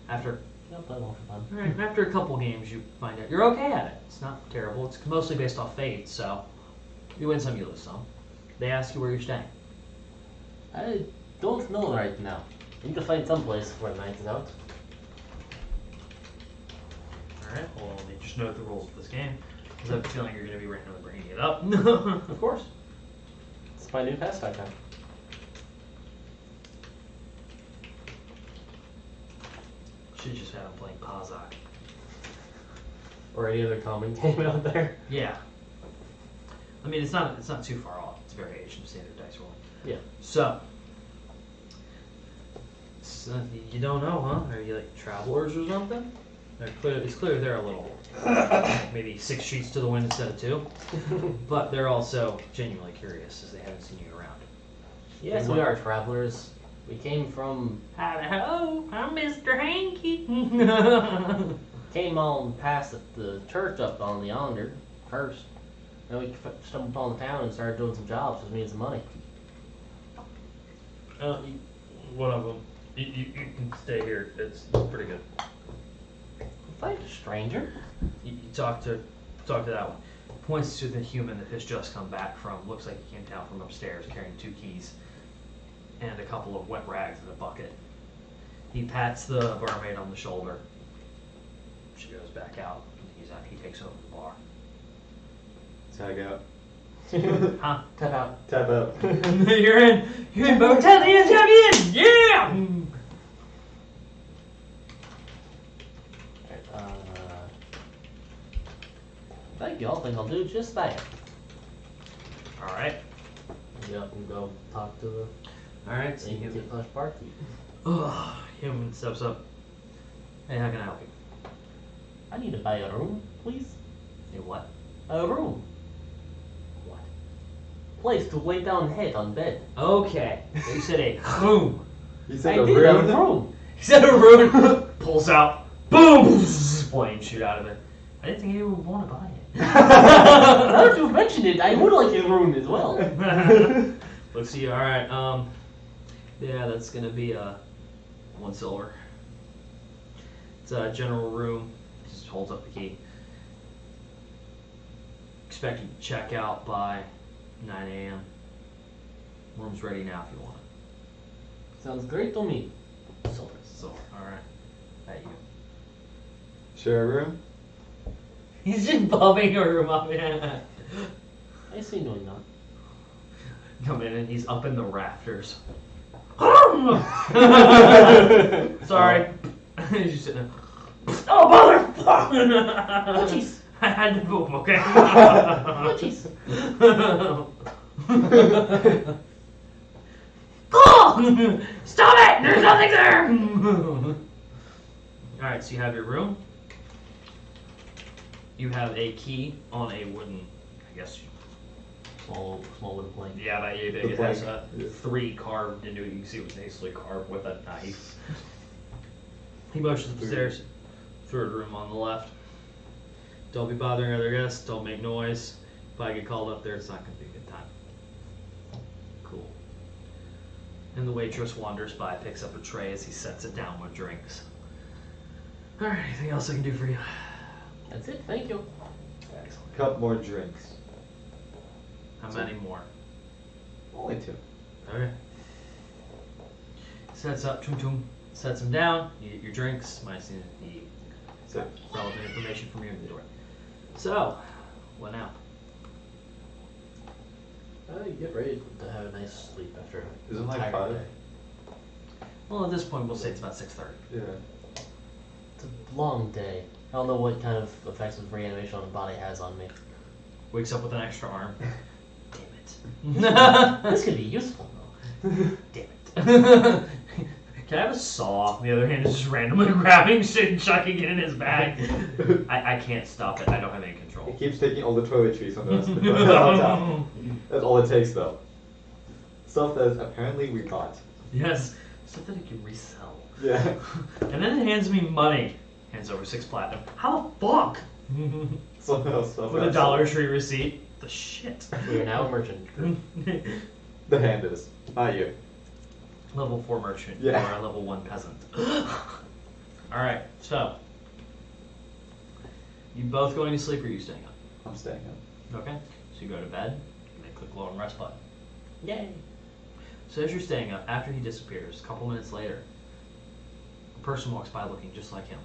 After Yeah, play along for fun. Alright, after a couple games, you find out you're okay at it. It's not terrible. It's mostly based off fate, so you win some, you lose some. They ask you where you're staying. I don't know right now. I need to find some place where the night is out. Alright, well, you just know the rules of this game. Because I have a feeling you're going to be randomly bringing it up. Of course. It's my new pastime time. Should just have him playing Pazak. Or any other common game out there. Yeah. I mean, it's not too far off. It's a variation of standard dice rolling. Yeah. So you don't know, huh? Are you like travelers or something? It's clear they're a little, maybe 6 sheets to the wind instead of 2. But they're also genuinely curious as they haven't seen you around. Yes, we are travelers. We came from, Hello, I'm Mr. Hanky. came on past the church up on the yonder first. Then we stumbled upon the town and started doing some jobs, which means some money. One of them. You can stay here. It's pretty good. Thank you, stranger. You talk to that one. Points to the human that has just come back from. Looks like he came down from upstairs carrying 2 keys and a couple of wet rags in a bucket. He pats the barmaid on the shoulder. She goes back out. He's out. He takes over the bar. Tag out. Huh? Tap out. Tap out. You're in both champion. Yeah. Thank you. I think I'll do just that. All right. Maybe I can go talk to the All right. So you Indian can. slash barkeep. Human steps up. Hey, how can I help you? I need to buy a room, please. Hey, what? A room. What? Place to lay down head on bed. Okay. You said a room. You I said a did a rune? room. He said a rune. Pulls out. Boom! Flames shoot out of it. I didn't think anyone would want to buy it. Now that you've mentioned it, I would like a room as well. Let's see. All right. Yeah, that's gonna be 1 silver. It's a general room. Just holds up the key. Expected to check out by 9 a.m. Room's ready now if you want it. Sounds great to me. So, So, all right. At you. Share a room? He's just bombing a room up. I see no none. Come in and he's up in the rafters. Sorry. He's just sitting there. Oh, bother! Oh, jeez. I had to move, okay? Oh, jeez. Oh! Stop it! There's nothing there! Alright, so you have your room. You have a key on a wooden, I guess. Small wooden plank. Yeah, about yay big. The It has plank. 3 carved into it. You can see it was hastily carved with a knife. He motions upstairs through a room on the left. Don't be bothering other guests. Don't make noise. If I get called up there, it's not going to be a good time. Cool. And the waitress wanders by, picks up a tray as he sets it down with drinks. Alright, anything else I can do for you? That's it, thank you. Excellent. Cup more drinks. How many more? Only 2. Okay. sets up, sets him down. You get your drinks, minus the So, relevant information from your inventory. So, what now? You get ready to have a nice sleep after. Isn't a like tired 5? day. Well, at this point, we'll say it's about 6:30. Yeah. It's a long day. I don't know what kind of effects of reanimation on the body has on me. Wakes up with an extra arm. Damn it. This could be useful though. Damn it. Can I have a saw? The other hand is just randomly grabbing shit and chucking it in his bag. I can't stop it. I don't have any control. It keeps taking all the toiletries from the hospital. That's all it takes, though. Stuff that apparently we got. Yes. Stuff that it can resell. Yeah. And then it hands me money. Hands over 6 platinum. How the fuck? Something else. Stuff With a else. Dollar Tree receipt. The shit. We are now a merchant. The hand is. Not you. Level 4 merchant. Yeah. Or a level 1 peasant. Alright, so. You both going to sleep or are you staying up? I'm staying up. Okay. So you go to bed, and then click lower and rest button. Yay. So as you're staying up, after he disappears, a couple minutes later, a person walks by looking just like him.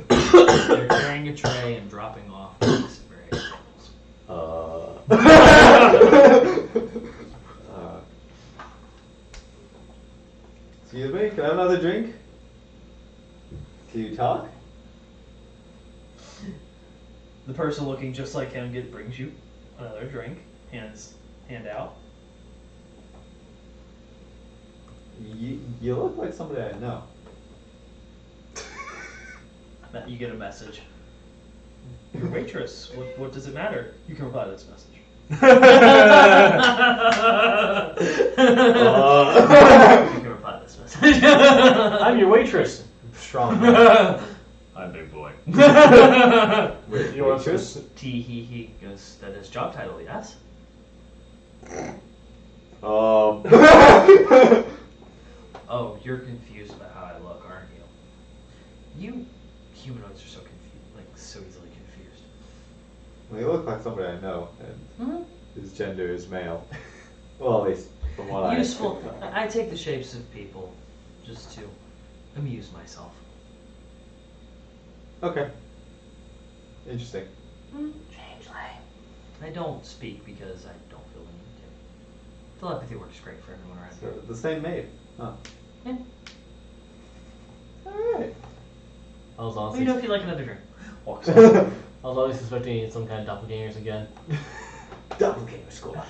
They're carrying a tray and dropping off various tables. Excuse me, can I have another drink? Can you talk? The person looking just like him brings you another drink, hand out. You look like somebody I know. You get a message. Your waitress. What does it matter? You can reply to this message. You can reply to this message. I'm your waitress. Strong. I'm big boy. Wait, You want waitress? He goes, that is job title, yes? Oh, you're confused about how I look, aren't you? You humanoids are so confused, like so easily confused. Well, you look like somebody I know, and his gender is male. Well, at least from what I... Useful. I take the shapes of people just to amuse myself. Okay. Interesting. Changeling. I don't speak because I don't feel the need to. Telepathy works great for everyone around So, here. the same maid. Huh. Yeah. Alright. I was Let honestly, me know if you like another drink. Walks off. I was always suspecting some kind of doppelgangers again. Doppelganger squad.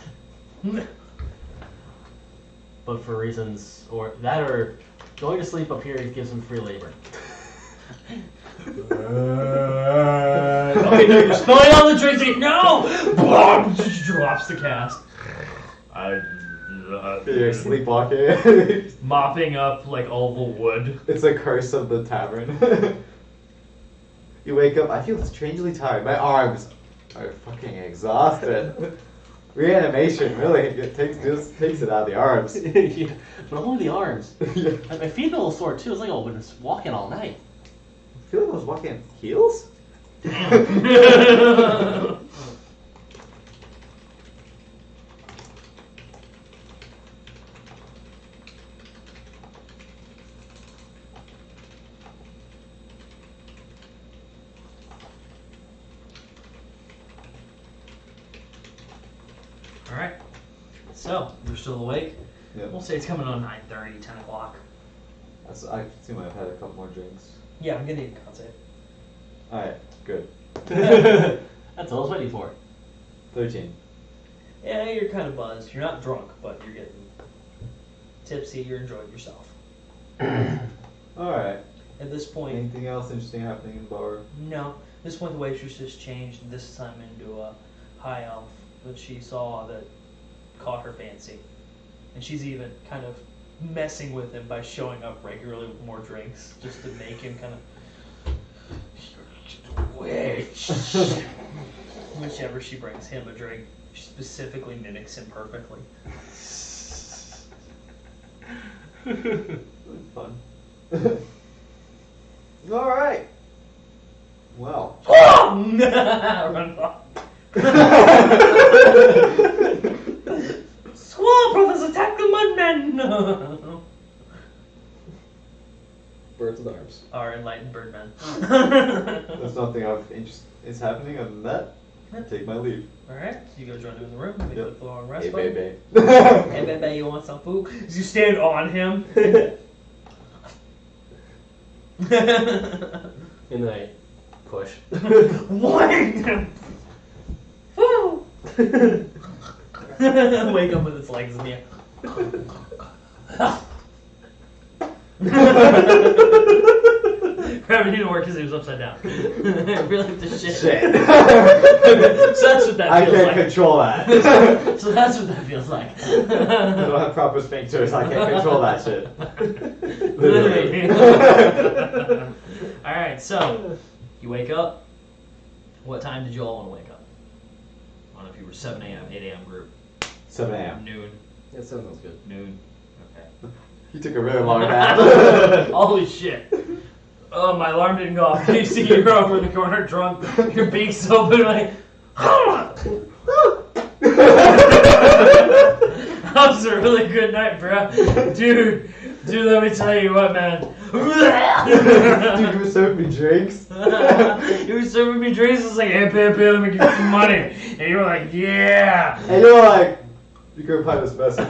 But for reasons, or that or going to sleep up here gives him free labor. Okay, no, you're spilling all the drinks. No! Boom! Just drops the cast. You're sleepwalking. Mopping up like all the wood. It's a curse of the tavern. You wake up, I feel strangely tired. My arms are fucking exhausted. Reanimation really just takes it out of the arms. Yeah, but only the arms. Yeah. My feet are a little sore too. It's like I've been walking all night. I feel like I was walking in heels. Alright. So, you're still awake? Yeah. We'll say it's coming on 9:30, 10 o'clock. I assume I've had a couple more drinks. Yeah, I'm gonna need a con save. Alright, good. That's all I was waiting for. 13. Yeah, you're kind of buzzed. You're not drunk, but you're getting tipsy. You're enjoying yourself. Alright. At this point, Anything else interesting happening in the bar? no. At this point, the waitress has changed, this time into a high elf that she saw that caught her fancy. And she's even kind of messing with him by showing up regularly with more drinks, just to make him kind of... Witch! Whichever she brings him a drink, she specifically mimics him perfectly. Fun. Alright. Well. Run off. Squall brothers attack! No. Birds with arms. Our enlightened birdmen. There's nothing of interest is happening other than that. I take my leave. Alright, so you go join him in the room. You Yep. click the long rest Hey, button. baby. Hey, baby, you want some food? You stand on him. And then I push. Wang! Woo! Wake up with his legs in the air. Gravity didn't work because he was upside down. Really the shit. Shit. So that's what that I feels can't like. control that. So that's what that feels like. I don't have proper sphincters. I can't control that shit. Literally. Alright, so you wake up. What time did you all want to wake up? I don't know if you were 7 a.m., 8 a.m. group. 7 a.m. Noon. That sounds good. Noon. Okay. You took a really long nap. Holy shit. Oh, my alarm didn't go off. You see you're over in the corner drunk. Your beak's open like, that was a really good night, bro. Dude, let me tell you what, man. Dude, you were serving me drinks. You were serving me drinks. I was like, hey, let me give you some money. And you were like, yeah. And you were like, you can reply this message.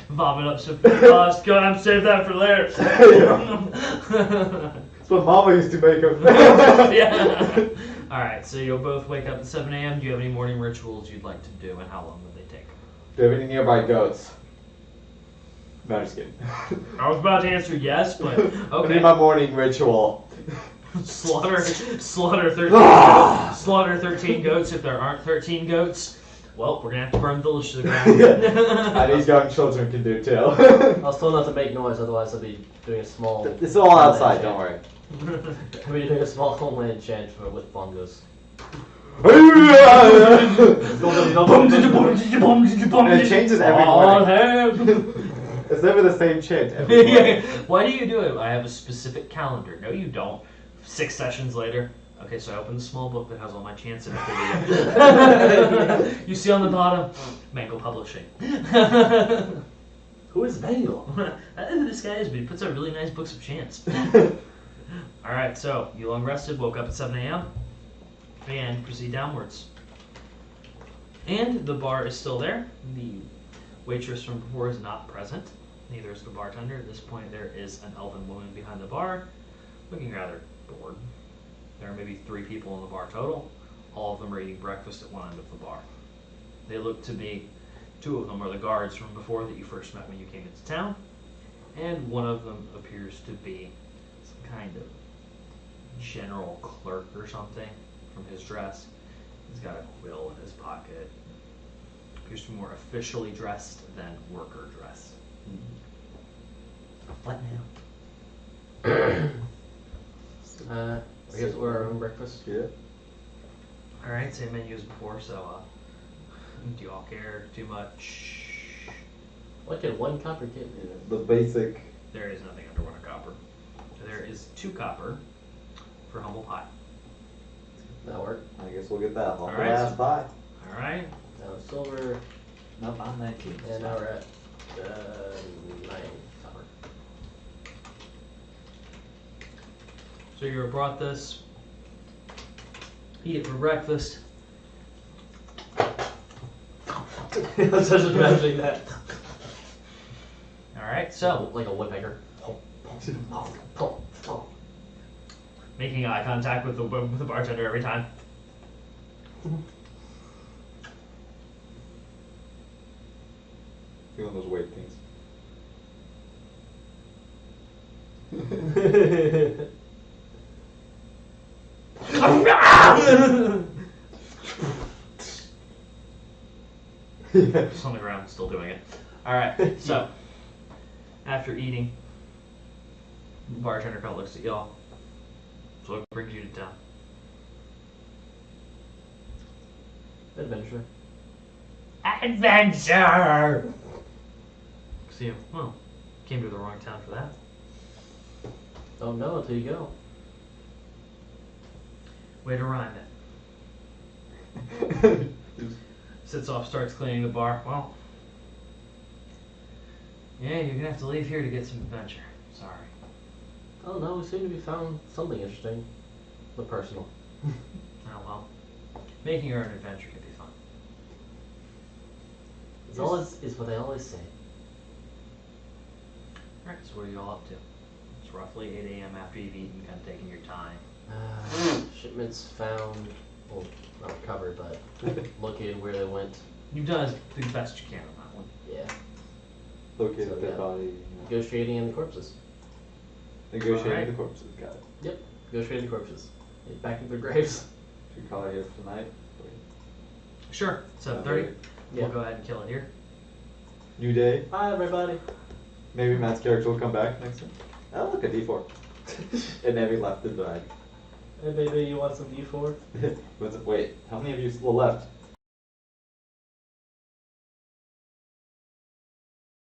Vomit up some $50. God, I'm save that for later. That's what Mama used to make them. Yeah. Alright, so you'll both wake up at 7 a.m. Do you have any morning rituals you'd like to do, and how long will they take? Do you have any nearby goats? No, I'm just kidding. I was about to answer yes, but I need okay. my morning ritual. slaughter 13 slaughter 13 goats if there aren't 13 goats. Well, we're gonna have to burn the village to the ground. And these young children can do too. I was told not to make noise, otherwise I'll be doing a small. It's all outside, don't worry. I'll be doing a small homeland enchantment with fungus. It changes every morning. It's never the same chant every morning. Why do you do it? I have a specific calendar. No, you don't. 6 sessions later. Okay, so I open the small book that has all my chants in it. You see on the bottom, Mango Publishing. Who is Mango? I don't know who this guy is, but he puts out really nice books of chants. Alright, so you long rested, woke up at 7 a.m. and proceed downwards. And the bar is still there. The waitress from before is not present. Neither is the bartender. At this point, there is an elven woman behind the bar, looking rather bored. There are maybe 3 people in the bar total. All of them are eating breakfast at one end of the bar. They look to be, 2 of them are the guards from before that you first met when you came into town, and one of them appears to be some kind of general clerk or something from his dress. He's got a quill in his pocket. Appears to be more officially dressed than worker dressed. What now? I guess we're our own breakfast. Yeah. Alright, same menu as before, so do you all care too much? What can 1 copper get? The basic. There is nothing under 1 copper. There is 2 copper for humble pie. That'll work. I guess we'll get that. I'll Alright, last so- by. Alright. Now silver, Nope, I'm 19. and now we're at 9 copper. So you were brought this. Eat it for breakfast. I was just imagining that. Alright, so Like a woodpecker. making eye contact with the bartender every time. Doing those weight things. Just on the ground, still doing it. Alright, so after eating, the bartender kind of looks at y'all. So what brings you to town? Adventure. Adventure! See you. Well, came to the wrong town for that. Don't know until you go. Way to rhyme it. sits off, starts cleaning the bar. Well, yeah, you're gonna have to leave here to get some adventure. Sorry. Oh no, we seem to be found something interesting. The personal. Oh well. Making your own adventure can be fun. It's always is what they always say. Alright, so what are you all up to? It's roughly 8 a.m. after you've eaten, kind of taking your time. Shipments found, well, not recovered, but located where they went. You've done the best you can on that one. Yeah. Located So, dead yeah. body. Negotiating in the corpses. Negotiating Alright. the corpses. Got it. Yep. Negotiating the corpses. Back into their graves. Should we call it here for tonight? Sure, 7:30. Yeah. We'll go ahead and kill it here. New day. Hi everybody. Maybe Matt's character will come back next time. Oh, look, a D4. And then we left the bag. Hey baby, you want some D4? Wait, how many of you still left?